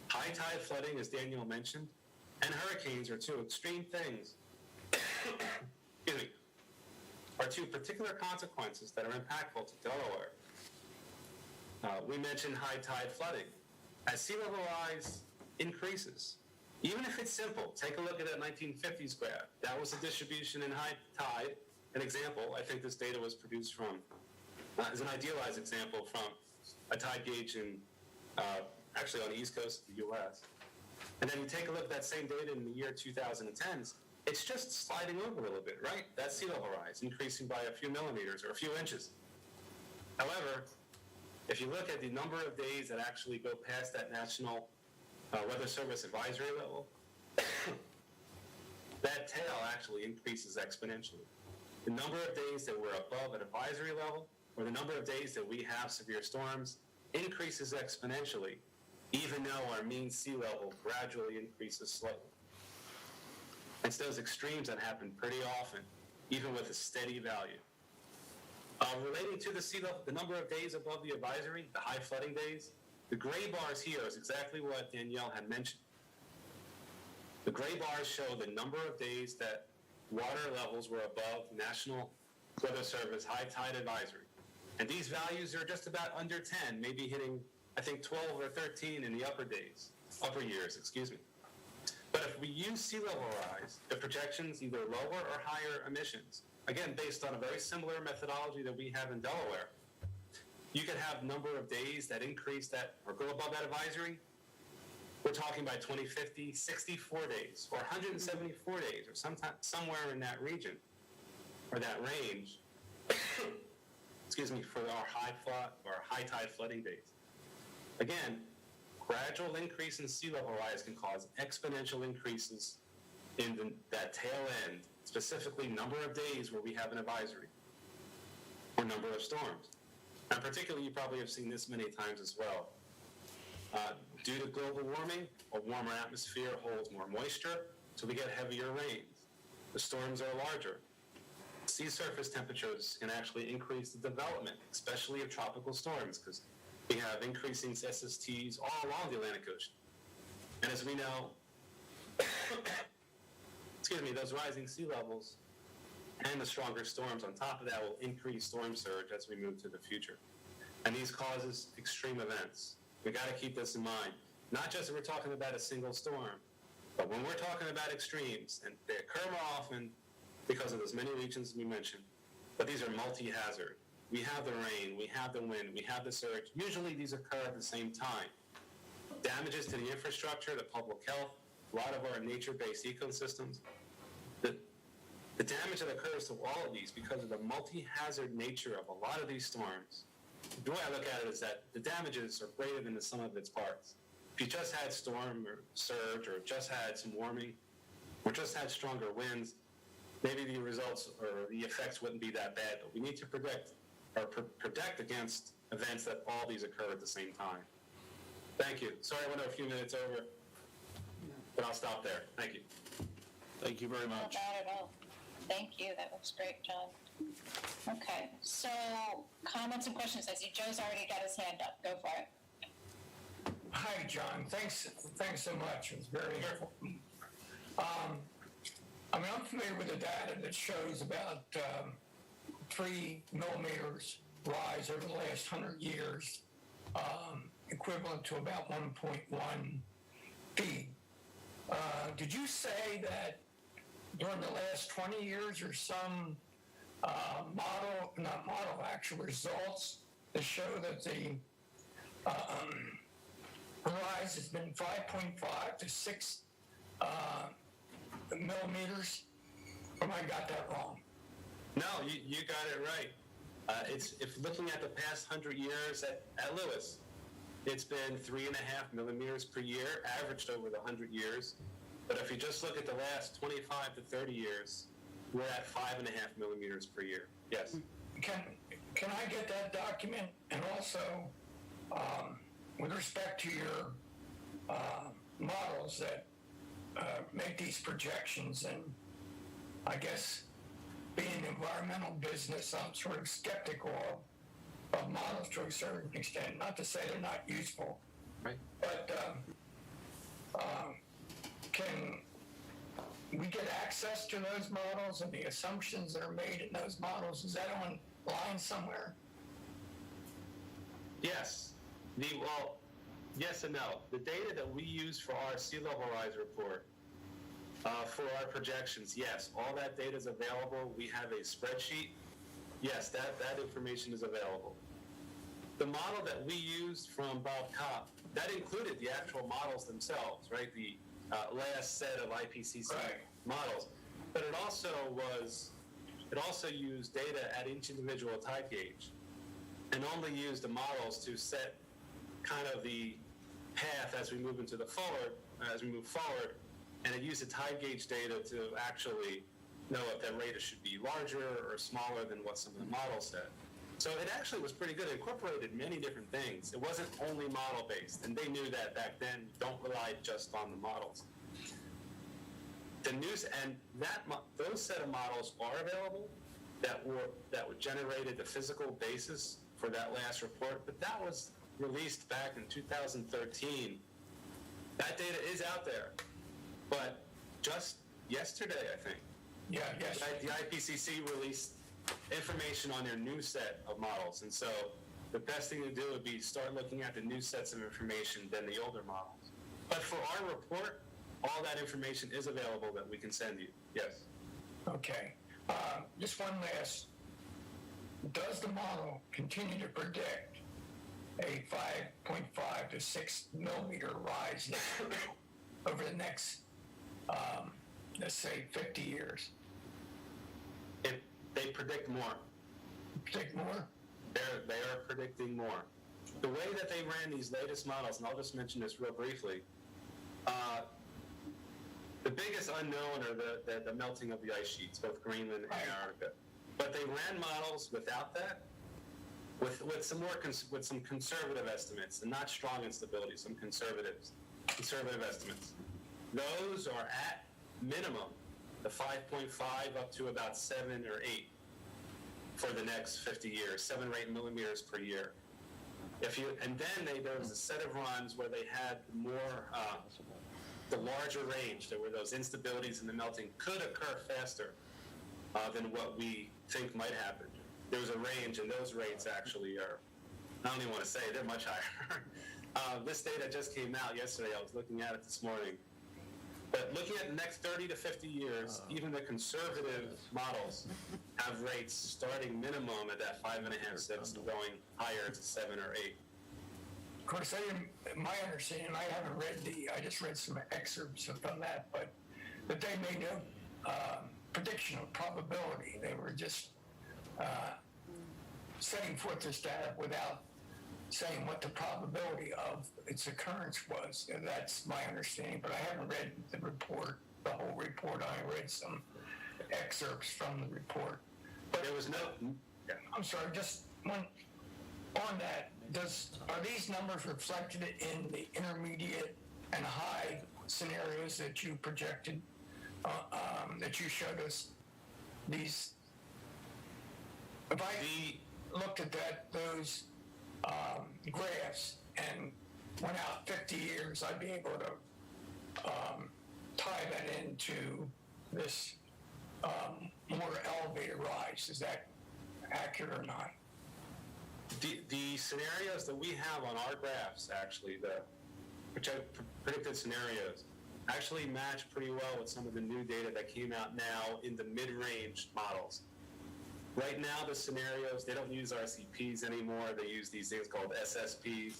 High tide flooding, as Danielle mentioned, and hurricanes are two extreme things, excuse me, are two particular consequences that are impactful to Delaware. We mentioned high tide flooding. As sea level rise increases, even if it's simple, take a look at that 1950s graph. That was the distribution in high tide. An example, I think this data was produced from, as an idealized example from a tide gauge in, actually on the east coast of the US. And then you take a look at that same data in the year 2010s, it's just sliding over a little bit, right? That's sea level rise, increasing by a few millimeters or a few inches. However, if you look at the number of days that actually go past that National Weather Service advisory level, that tail actually increases exponentially. The number of days that we're above an advisory level, or the number of days that we have severe storms, increases exponentially, even though our mean sea level gradually increases slightly. It's those extremes that happen pretty often, even with a steady value. Relating to the sea level, the number of days above the advisory, the high flooding days, the gray bars here is exactly what Danielle had mentioned. The gray bars show the number of days that water levels were above National Weather Service high tide advisory. And these values are just about under 10, maybe hitting, I think, 12 or 13 in the upper years, excuse me. But if we use sea level rise, the projections either lower or higher emissions, again, based on a very similar methodology that we have in Delaware, you could have number of days that increase that or go above that advisory. We're talking by 2050, 64 days or 174 days or somewhere in that region or that range, excuse me, for our high tide flooding days. Again, gradual increase in sea level rise can cause exponential increases in that tail end, specifically number of days where we have an advisory or number of storms. And particularly, you probably have seen this many times as well. Due to global warming, a warmer atmosphere holds more moisture, so we get heavier rains. The storms are larger. Sea surface temperatures can actually increase the development, especially of tropical storms, because we have increasing SSTs all along the Atlantic Ocean. And as we know, excuse me, those rising sea levels and the stronger storms on top of that will increase storm surge as we move to the future. And these causes extreme events. We got to keep this in mind. Not just if we're talking about a single storm, but when we're talking about extremes, and they occur more often because of those many regions we mentioned, but these are multi-hazard. We have the rain, we have the wind, we have the surge. Usually these occur at the same time. Damages to the infrastructure, the public health, a lot of our nature-based ecosystems. The damage that occurs to all of these because of the multi-hazard nature of a lot of these storms, the way I look at it is that the damages are greater than the sum of its parts. If you just had storm or surge or just had some warming or just had stronger winds, maybe the results or the effects wouldn't be that bad, but we need to protect against events that all these occur at the same time. Thank you. Sorry I went a few minutes over, but I'll stop there. Thank you. Thank you very much. Not bad at all. Thank you. That looks great, John. Okay, so comments and questions. I see Joe's already got his hand up. Go for it. Hi, John. Thanks so much. It was very helpful. I mean, I'm familiar with the data that shows about 3 millimeters rise over the last 100 years, equivalent to about 1.1 feet. Did you say that during the last 20 years or some actual results that show that the rise has been 5.5 to 6 millimeters? Or I got that wrong? No, you got it right. If looking at the past 100 years at Lewis, it's been 3.5 millimeters per year, averaged over the 100 years. But if you just look at the last 25 to 30 years, we're at 5.5 millimeters per year. Yes. Can I get that document? And also, with respect to your models that make these projections, and I guess being in the environmental business, I'm sort of skeptical of models to a certain extent. Not to say they're not useful, right? But can we get access to those models and the assumptions that are made in those models? Is that online somewhere? Yes. Yes and no. The data that we use for our sea level rise report, for our projections, yes, all that data is available. We have a spreadsheet. Yes, that information is available. The model that we used from Bob Kopp, that included the actual models themselves, right? The last set of IPCC models. But it also used data at each individual tide gauge and only used the models to set kind of the path as we move forward, and it used the tide gauge data to actually know if that rate should be larger or smaller than what some of the models said. So it actually was pretty good. It incorporated many different things. It wasn't only model-based, and they knew that back then. Don't rely just on the models. Those set of models are available that generated the physical basis for that last report, but that was released back in 2013. That data is out there, but just yesterday, I think, the IPCC released information on their new set of models, and so the best thing to do would be start looking at the new sets of information than the older models. But for our report, all that information is available that we can send you. Yes. Okay. Just one last. Does the model continue to predict a 5.5 to 6 millimeter rise over the next, let's say, 50 years? They predict more. Predict more? They are predicting more. The way that they ran these latest models, and I'll just mention this real briefly, the biggest unknown are the melting of the ice sheets, both Greenland and Antarctica. But they ran models without that, with some conservative estimates, and not strong instability, some conservative estimates. Those are at minimum the 5.5 up to about 7 or 8 for the next 50 years, 7 or 8 millimeters per year. There was a set of runs where they had more, the larger range. There were those instabilities in the melting could occur faster than what we think might happen. There was a range, and those rates actually are, I don't even want to say, they're much higher. This data just came out yesterday. I was looking at it this morning. But looking at the next 30 to 50 years, even the conservative models have rates starting minimum at that 5.5, 6, and going higher to 7 or 8. Of course, my understanding, I just read some excerpts from that, but they made no prediction of probability. They were just setting forth this data without saying what the probability of its occurrence was. And that's my understanding, but I haven't read the report, the whole report. I read some excerpts from the report. But there was no... I'm sorry, just one on that. Are these numbers reflected in the intermediate and high scenarios that you projected, that you showed us? If I looked at those graphs and went out 50 years, I'd be able to tie that into this more elevated rise. Is that accurate or not? The scenarios that we have on our graphs, actually, the predicted scenarios, actually match pretty well with some of the new data that came out now in the mid-range models. Right now, the scenarios, they don't use RCPs anymore. They use these things called SSPs.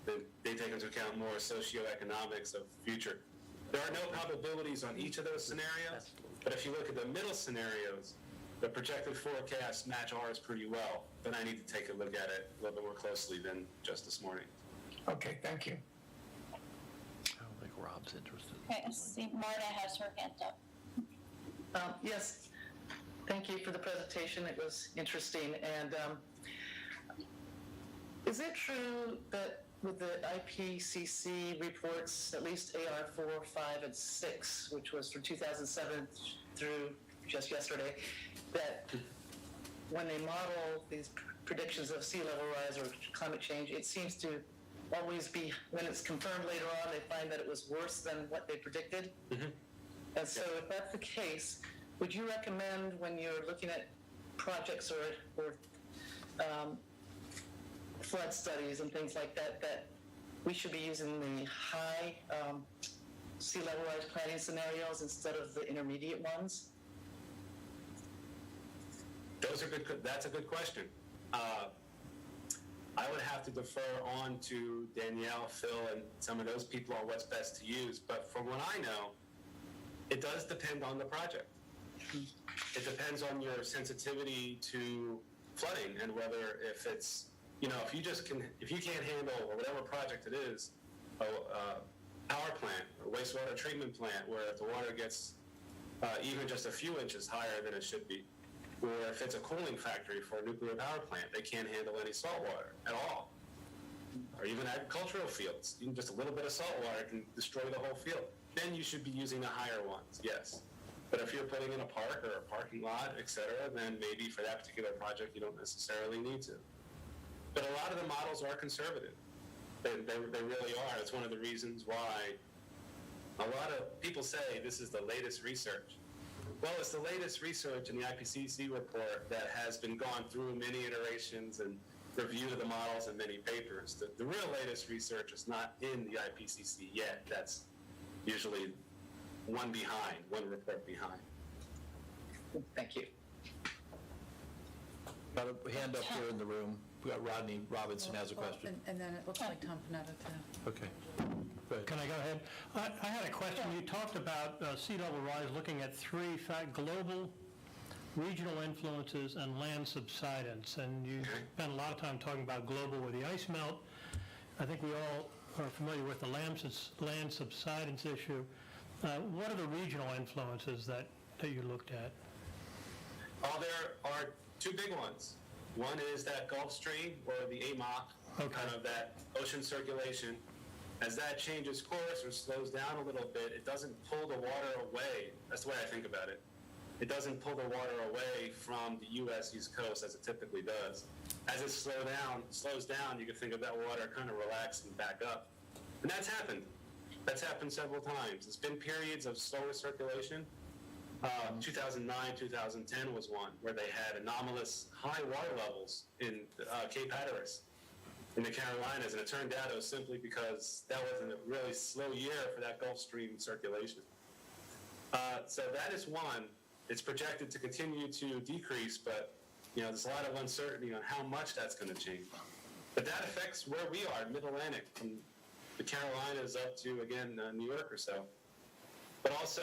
They take into account more socioeconomics of future. There are no probabilities on each of those scenarios, but if you look at the middle scenarios, the projected forecasts match ours pretty well, but I need to take a look at it a little bit more closely than just this morning. Okay, thank you. I don't think Rob's interested. Okay, I see Marta has her hand up. Yes, thank you for the presentation. It was interesting. And is it true that with the IPCC reports, at least AR 4, 5, and 6, which was from 2007 through just yesterday, that when they model these predictions of sea level rise or climate change, it seems to always be, when it's confirmed later on, they find that it was worse than what they predicted? Mm-hmm. And so if that's the case, would you recommend when you're looking at projects or flood studies and things like that, that we should be using the high sea level rise planning scenarios instead of the intermediate ones? That's a good question. I would have to defer on to Danielle, Phil, and some of those people on what's best to use. But from what I know, it does depend on the project. It depends on your sensitivity to flooding and whether if it's, if you can't handle, or whatever project it is, a power plant or wastewater treatment plant where if the water gets even just a few inches higher than it should be, or if it's a cooling factory for a nuclear power plant, they can't handle any salt water at all. Or even agricultural fields, even just a little bit of salt water can destroy the whole field. Then you should be using the higher ones, yes. But if you're putting in a park or a parking lot, et cetera, then maybe for that particular project you don't necessarily need to. But a lot of the models are conservative. They really are. It's one of the reasons why a lot of people say this is the latest research. Well, it's the latest research in the IPCC report that has been gone through many iterations and review of the models and many papers. The real latest research is not in the IPCC yet. That's usually one report behind. Thank you. Got a hand up here in the room. We got Rodney Robinson has a question. And then it looks like Tom Panetta too. Okay. Go ahead. Can I go ahead? I had a question. You talked about sea level rise looking at three global, regional influences, and land subsidence. And you spent a lot of time talking about global with the ice melt. I think we all are familiar with the land subsidence issue. What are the regional influences that you looked at? There are two big ones. One is that Gulf Stream, or the AMOC, kind of that ocean circulation. As that changes course or slows down a little bit, it doesn't pull the water away. That's the way I think about it. It doesn't pull the water away from the U.S. East Coast as it typically does. As it slows down, you can think of that water kind of relax and back up. And that's happened. That's happened several times. There's been periods of slower circulation. 2009, 2010 was one where they had anomalous high water levels in Cape Hatteras in the Carolinas, and it turned out it was simply because that was a really slow year for that Gulf Stream circulation. So that is one. It's projected to continue to decrease, but there's a lot of uncertainty on how much that's going to change. But that affects where we are, Mid-Atlantic, from the Carolinas up to, again, New York or so. But also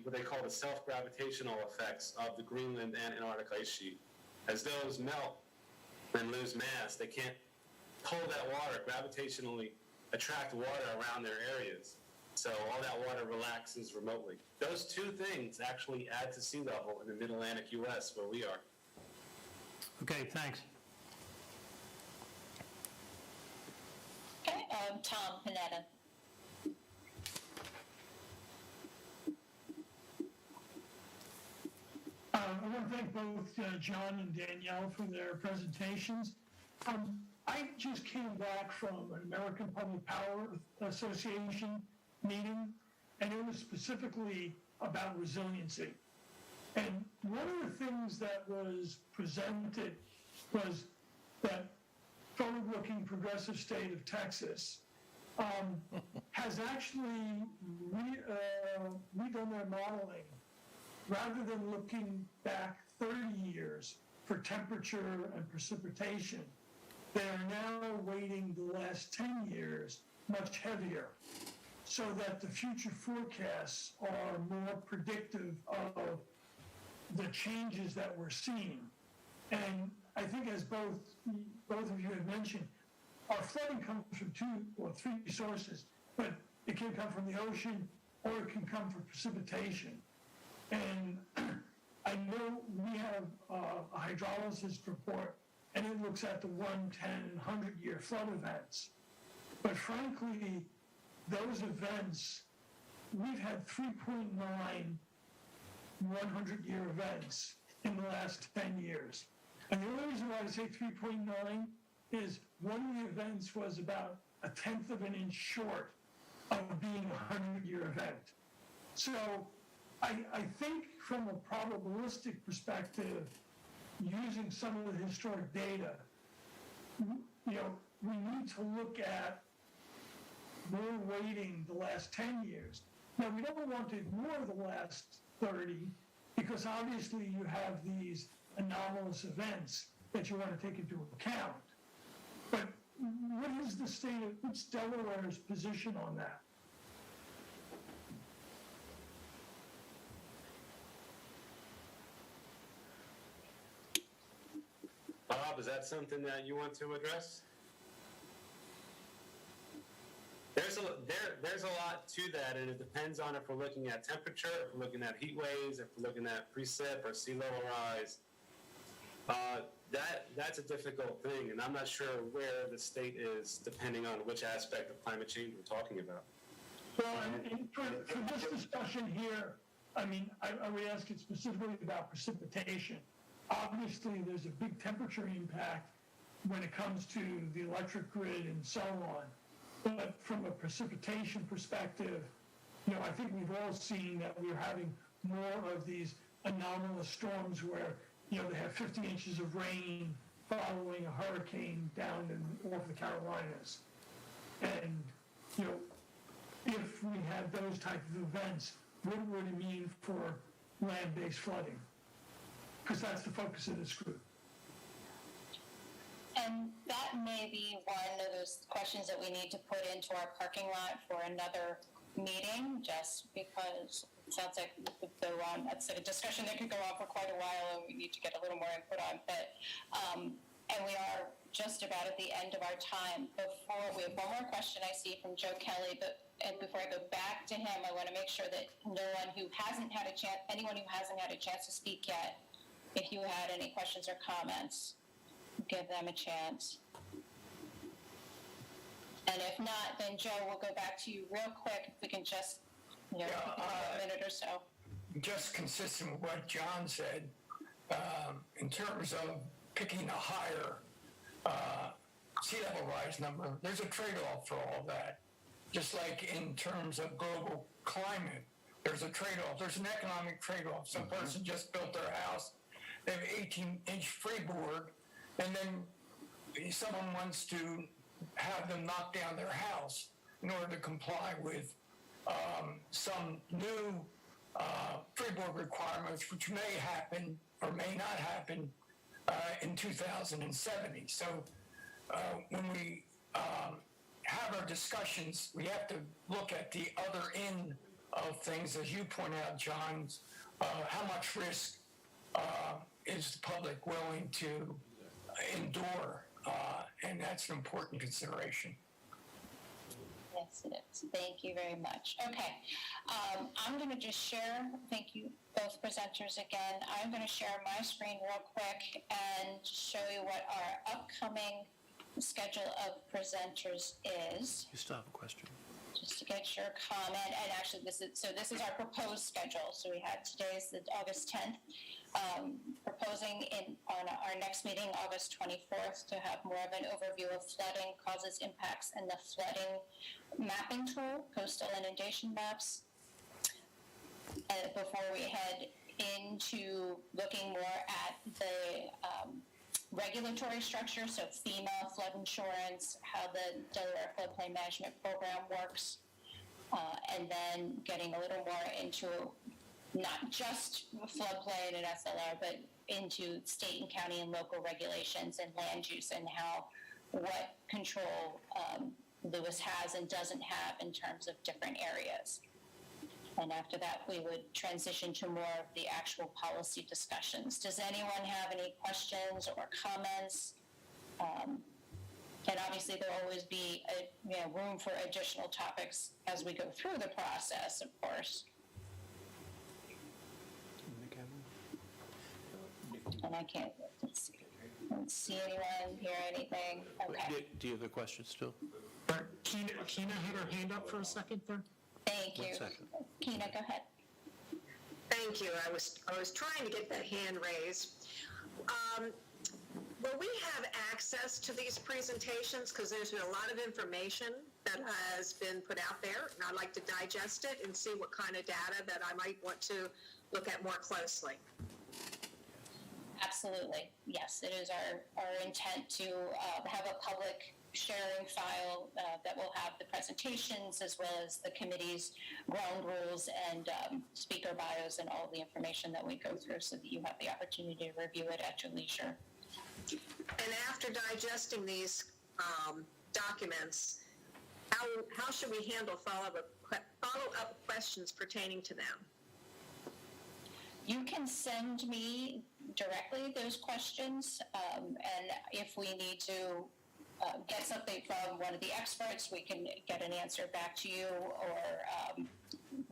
what they call the self-gravitational effects of the Greenland and Antarctic ice sheet. As those melt and lose mass, they can't pull that water, gravitationally attract water around their areas. So all that water relaxes remotely. Those two things actually add to sea level in the Mid-Atlantic U.S. where we are. Okay, thanks. Okay, Tom Panetta. I want to thank both John and Danielle for their presentations. I just came back from an American Public Power Association meeting, and it was specifically about resiliency. And one of the things that was presented was that forward-looking progressive state of Texas has actually redone their modeling. Rather than looking back 30 years for temperature and precipitation, they are now weighting the last 10 years much heavier, so that the future forecasts are more predictive of the changes that we're seeing. And I think, as both of you have mentioned, our flooding comes from two or three sources, but it can come from the ocean or it can come from precipitation. And I know we have a hydrologist report, and it looks at the 1, 10, and 100-year flood events. But frankly, those events, we've had 3.9 100-year events in the last 10 years. And the only reason why I say 3.9 is one of the events was about 1/10 of an inch short of being a 100-year event. So I think from a probabilistic perspective, using some of the historic data, we need to look at more weighting the last 10 years. Now, we don't want to ignore the last 30, because obviously you have these anomalous events that you want to take into account. But what's Delaware's position on that? Bob, is that something that you want to address? There's a lot to that, and it depends on if we're looking at temperature, if we're looking at heat waves, if we're looking at precip or sea level rise. That's a difficult thing, and I'm not sure where the state is depending on which aspect of climate change we're talking about. Well, for this discussion here, I would ask it specifically about precipitation. Obviously, there's a big temperature impact when it comes to the electric grid and so on. But from a precipitation perspective, I think we've all seen that we're having more of these anomalous storms where, they have 50 inches of rain following a hurricane down off the Carolinas. And, if we had those type of events, what would it mean for land-based flooding? Because that's the focus of this group. And that may be one of those questions that we need to put into our parking lot for another meeting, just because it sounds like that's a discussion that could go on for quite a while, and we need to get a little more input on. But and we are just about at the end of our time. We have one more question I see from Joe Kelly, and before I go back to him, I want to make sure that anyone who hasn't had a chance to speak yet, if you had any questions or comments, give them a chance. And if not, then Joe, we'll go back to you real quick, if we can just, a minute or so. Just consistent with what John said, in terms of picking a higher sea level rise number, there's a trade-off for all that. Just like in terms of global climate, there's a trade-off. There's an economic trade-off. Some person just built their house, they have 18-inch freeboard, and then someone wants to have them knock down their house in order to comply with some new freeboard requirements, which may happen or may not happen in 2070. So when we have our discussions, we have to look at the other end of things, as you point out, John. How much risk is the public willing to endure? And that's an important consideration. Yes, it is. Thank you very much. Okay. I'm going to just share, thank you both presenters again. I'm going to share my screen real quick and show you what our upcoming schedule of presenters is. You still have a question? Just to get your comment, and actually this is our proposed schedule. So we had today's the August 10th, proposing on our next meeting, August 24th, to have more of an overview of flooding causes, impacts, and the flooding mapping tool, coastal inundation maps. And before we head into looking more at the regulatory structure, so FEMA, flood insurance, how the Delaware Floodplain Management Program works, and then getting a little more into not just floodplain and SLR, but into state and county and local regulations and land use and what control Lewis has and doesn't have in terms of different areas. And after that, we would transition to more of the actual policy discussions. Does anyone have any questions or comments? And obviously, there will always be room for additional topics as we go through the process, of course. And I can't see anyone, hear anything. Okay. Do you have a question still? Keena had her hand up for a second there. Thank you. 1 second. Keena, go ahead. Thank you. I was trying to get that hand raised. Will we have access to these presentations? Because there's been a lot of information that has been put out there, and I'd like to digest it and see what kind of data that I might want to look at more closely. Absolutely. Yes, it is our intent to have a public sharing file that will have the presentations as well as the committee's ground rules and speaker bios and all the information that we go through so that you have the opportunity to review it at your leisure. And after digesting these documents, how should we handle follow-up questions pertaining to them? You can send me directly those questions, and if we need to get something from one of the experts, we can get an answer back to you, or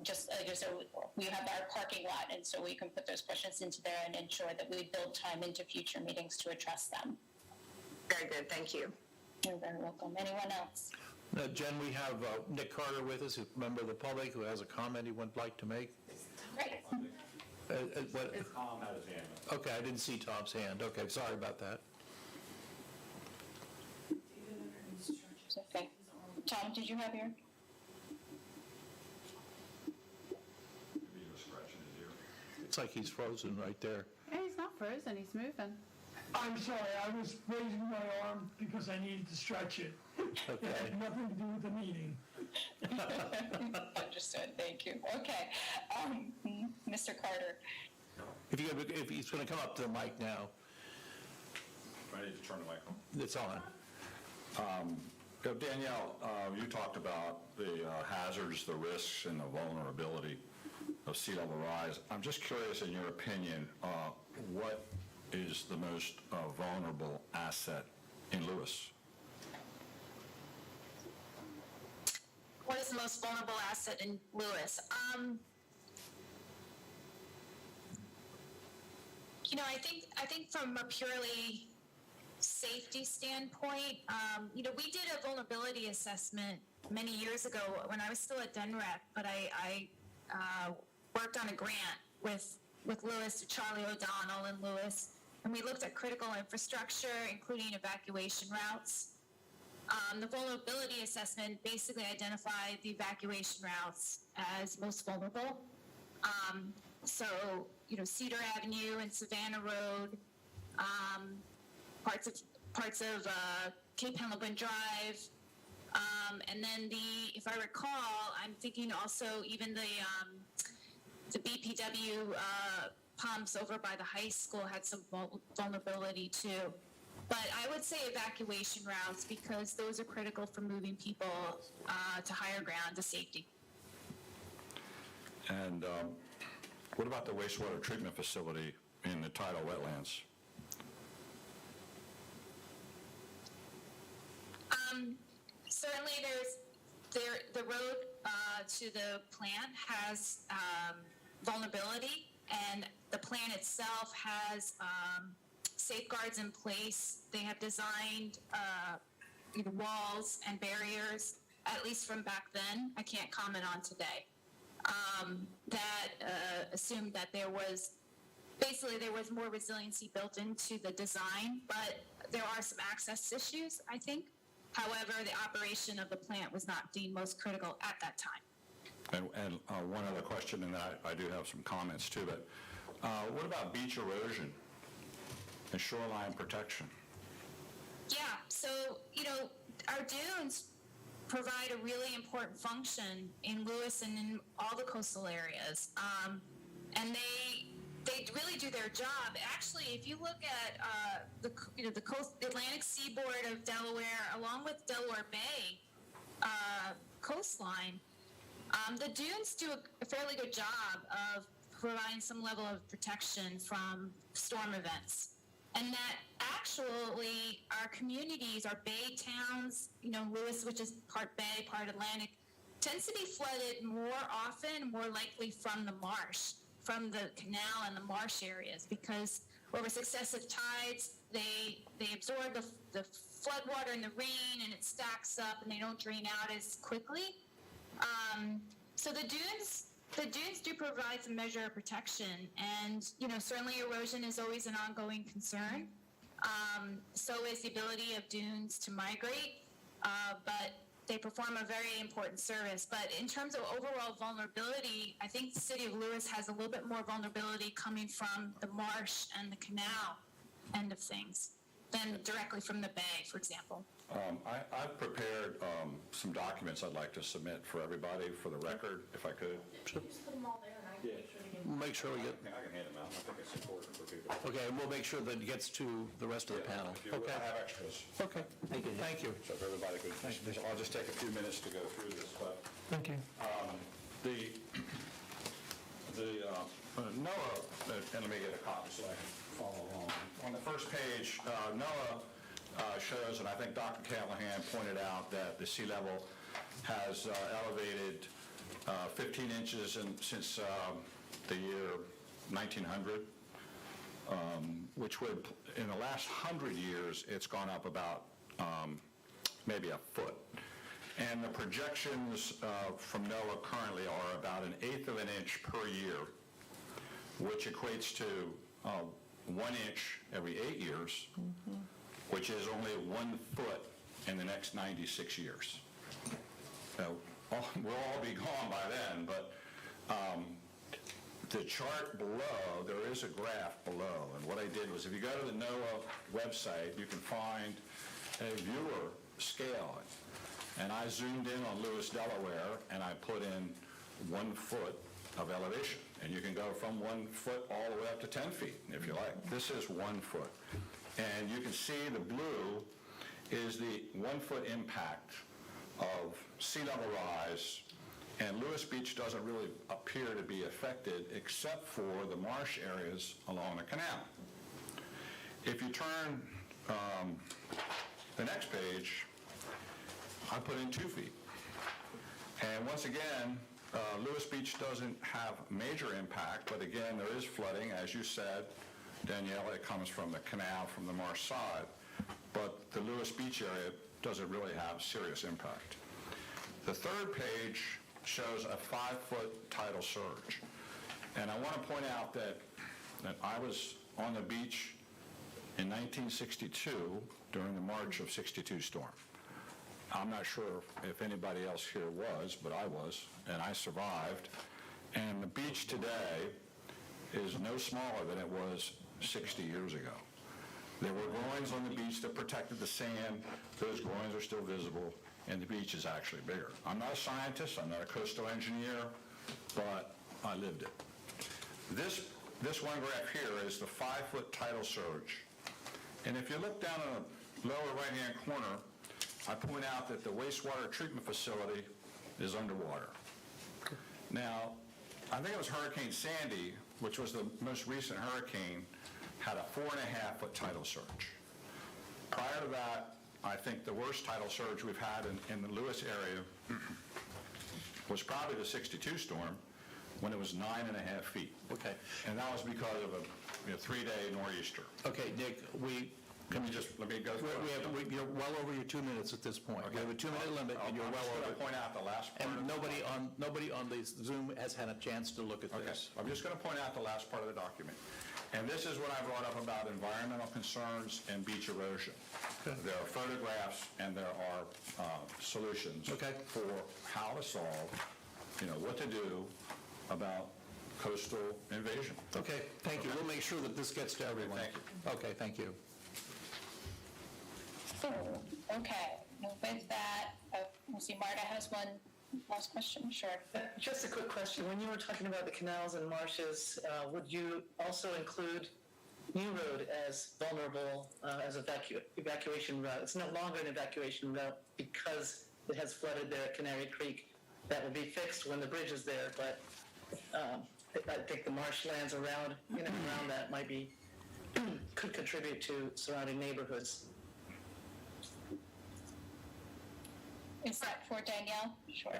just so we have our parking lot, and so we can put those questions into there and ensure that we build time into future meetings to address them. Very good. Thank you. You're very welcome. Anyone else? Jen, we have Nick Carter with us, a member of the public who has a comment he would like to make. Great. Tom had his hand up. Okay, I didn't see Tom's hand. Okay, sorry about that. Okay. Tom, did you have your? It's like he's frozen right there. Hey, he's not frozen, he's moving. I'm sorry, I was raising my arm because I needed to stretch it. Okay. It had nothing to do with the meeting. Understood, thank you. Okay, Mr. Carter. If he's going to come up to the mic now. I need to turn the mic on. It's on. Danielle, you talked about the hazards, the risks, and the vulnerability of sea level rise. I'm just curious, in your opinion, what is the most vulnerable asset in Lewis? What is the most vulnerable asset in Lewis? I think from a purely safety standpoint, we did a vulnerability assessment many years ago when I was still at DENREC, but I worked on a grant with Lewis, Charlie O'Donnell and Lewis, and we looked at critical infrastructure, including evacuation routes. The vulnerability assessment basically identified the evacuation routes as most vulnerable. Cedar Avenue and Savannah Road, parts of Cape Henlopen Drive, and then if I recall, I'm thinking also even the BPW pumps over by the high school had some vulnerability too. But I would say evacuation routes, because those are critical for moving people to higher ground to safety. And what about the wastewater treatment facility in the tidal wetlands? Certainly the road to the plant has vulnerability, and the plant itself has safeguards in place. They have designed walls and barriers, at least from back then. I can't comment on today. That assumed that there was more resiliency built into the design, but there are some access issues, I think. However, the operation of the plant was not deemed most critical at that time. And one other question, and I do have some comments too, but what about beach erosion and shoreline protection? Yeah, so, our dunes provide a really important function in Lewis and in all the coastal areas. And they really do their job. Actually, if you look at the Atlantic seaboard of Delaware, along with Delaware Bay coastline, the dunes do a fairly good job of providing some level of protection from storm events. And that actually our communities, our bay towns, Lewis, which is part bay, part Atlantic, tends to be flooded more often, more likely from the marsh, from the canal and the marsh areas, because over successive tides, they absorb the flood water and the rain, and it stacks up, and they don't drain out as quickly. So the dunes do provide some measure of protection, and certainly erosion is always an ongoing concern. So is the ability of dunes to migrate, but they perform a very important service. But in terms of overall vulnerability, I think the city of Lewis has a little bit more vulnerability coming from the marsh and the canal end of things than directly from the bay, for example. I've prepared some documents I'd like to submit for everybody for the record, if I could. Sure. Just put them all there, and I can Make sure we get. I can hand them out. I think it's important for people. Okay, and we'll make sure that it gets to the rest of the panel. Okay. I have extras. Okay. Thank you. So if everybody could, I'll just take a few minutes to go through this, but. Thank you. NOAA, and let me get a copy so I can follow along. On the first page, NOAA shows, and I think Dr. Callahan pointed out, that the sea level has elevated 15 inches since the year 1900, which would, in the last 100 years, it's gone up about maybe a foot. And the projections from NOAA currently are about 1/8 of an inch per year, which equates to 1 inch every 8 years, which is only 1 foot in the next 96 years. So we'll all be gone by then, but the chart below, there is a graph below, and what I did was, if you go to the NOAA website, you can find a viewer scale. and I zoomed in on Lewis, Delaware, and I put in 1 foot of elevation. And you can go from 1 foot all the way up to 10 feet, if you like. This is 1 foot. And you can see the blue is the 1 foot impact of sea level rise, and Lewis Beach doesn't really appear to be affected except for the marsh areas along the canal. If you turn the next page, I put in 2 feet. And once again, Lewis Beach doesn't have major impact, but again, there is flooding. As you said, Danielle, it comes from the canal, from the marsh side. But the Lewis Beach area doesn't really have serious impact. The third page shows a 5-foot tidal surge. And I want to point out that I was on the beach in 1962 during the March of '62 storm. I'm not sure if anybody else here was, but I was, and I survived. And the beach today is no smaller than it was 60 years ago. There were groins on the beach that protected the sand. Those groins are still visible, and the beach is actually bigger. I'm not a scientist, I'm not a coastal engineer, but I lived it. This one graph here is the 5-foot tidal surge. And if you look down in the lower right-hand corner, I point out that the wastewater treatment facility is underwater. Now, I think it was Hurricane Sandy, which was the most recent hurricane, had a 4.5-foot tidal surge. Prior to that, I think the worst tidal surge we've had in the Lewis area was probably the '62 storm, when it was 9.5 feet. Okay. And that was because of a 3-day nor'easter. Okay, Nick, Let me go through it. you're well over your 2 minutes at this point. Okay. We have a 2-minute limit, and you're well over. I'm just going to point out the last part. And nobody on the Zoom has had a chance to look at this. I'm just going to point out the last part of the document. And this is what I brought up about environmental concerns and beach erosion. Okay. There are photographs and there are solutions for how to solve, what to do about coastal invasion. Okay, thank you. We'll make sure that this gets to everyone. Thank you. Okay, thank you. Okay, with that, we'll see Marta has one last question, sure. Just a quick question. When you were talking about the canals and marshes, would you also include New Road as vulnerable as evacuation route? It's no longer an evacuation route because it has flooded there at Canary Creek. That will be fixed when the bridge is there, but I think the marshlands around that might be could contribute to surrounding neighborhoods. Is that for Danielle? Sure.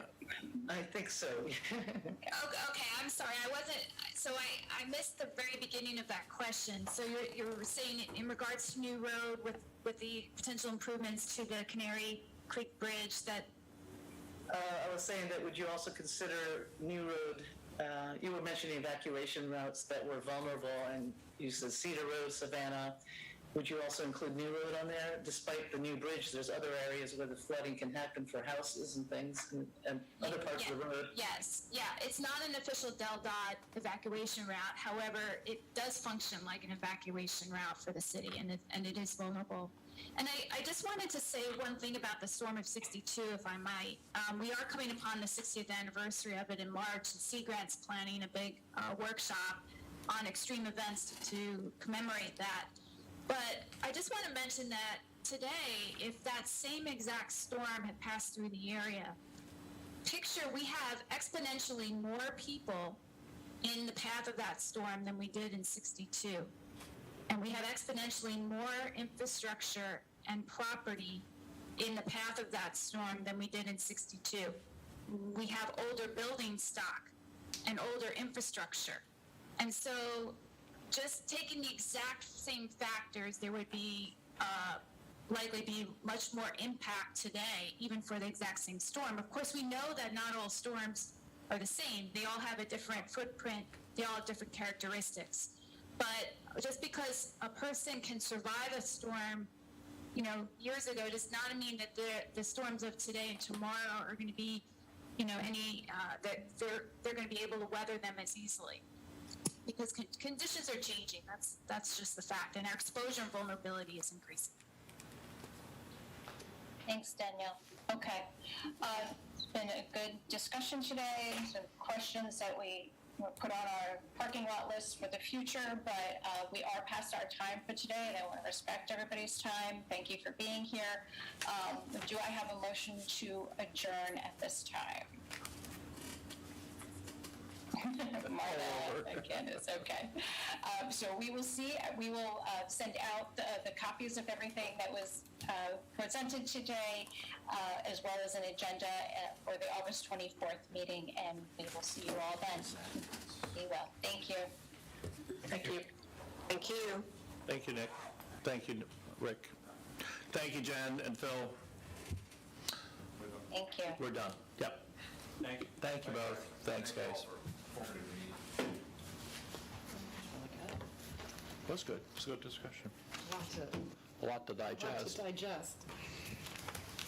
I think so. Okay, I'm sorry, I missed the very beginning of that question. So you're saying in regards to New Road with the potential improvements to the Canary Creek Bridge that... I was saying that would you also consider New Road, you were mentioning evacuation routes that were vulnerable, and you said Cedar Road, Savannah. Would you also include New Road on there? Despite the new bridge, there's other areas where the flooding can happen for houses and things and other parts of the road. Yes, it's not an official DelDOT evacuation route. However, it does function like an evacuation route for the city, and it is vulnerable. And I just wanted to say one thing about the storm of '62, if I might. We are coming upon the 60th anniversary of it in March, and Sea Grant's planning a big workshop on extreme events to commemorate that. But I just want to mention that today, if that same exact storm had passed through the area, picture we have exponentially more people in the path of that storm than we did in '62. And we have exponentially more infrastructure and property in the path of that storm than we did in '62. We have older building stock and older infrastructure. And so just taking the exact same factors, there would be likely be much more impact today, even for the exact same storm. Of course, we know that not all storms are the same. They all have a different footprint. They all have different characteristics. But just because a person can survive a storm, years ago, does not mean that the storms of today and tomorrow are going to be, that they're going to be able to weather them as easily. Because conditions are changing. That's just the fact. And our exposure and vulnerability is increasing. Thanks, Danielle. Okay. It's been a good discussion today, some questions that we put on our parking lot list for the future, but we are past our time for today, and I want to respect everybody's time. Thank you for being here. Do I have a motion to adjourn at this time? Marta, again, it's okay. So we will send out the copies of everything that was presented today, as well as an agenda for the August 24th meeting, and we will see you all then. Be well. Thank you. Thank you. Thank you. Thank you, Nick. Thank you, Rick. Thank you, Jen and Phil. Thank you. We're done. Yep. Thank you. Thank you both. Thanks, guys. That's good. It's a good discussion. A lot to digest. digest.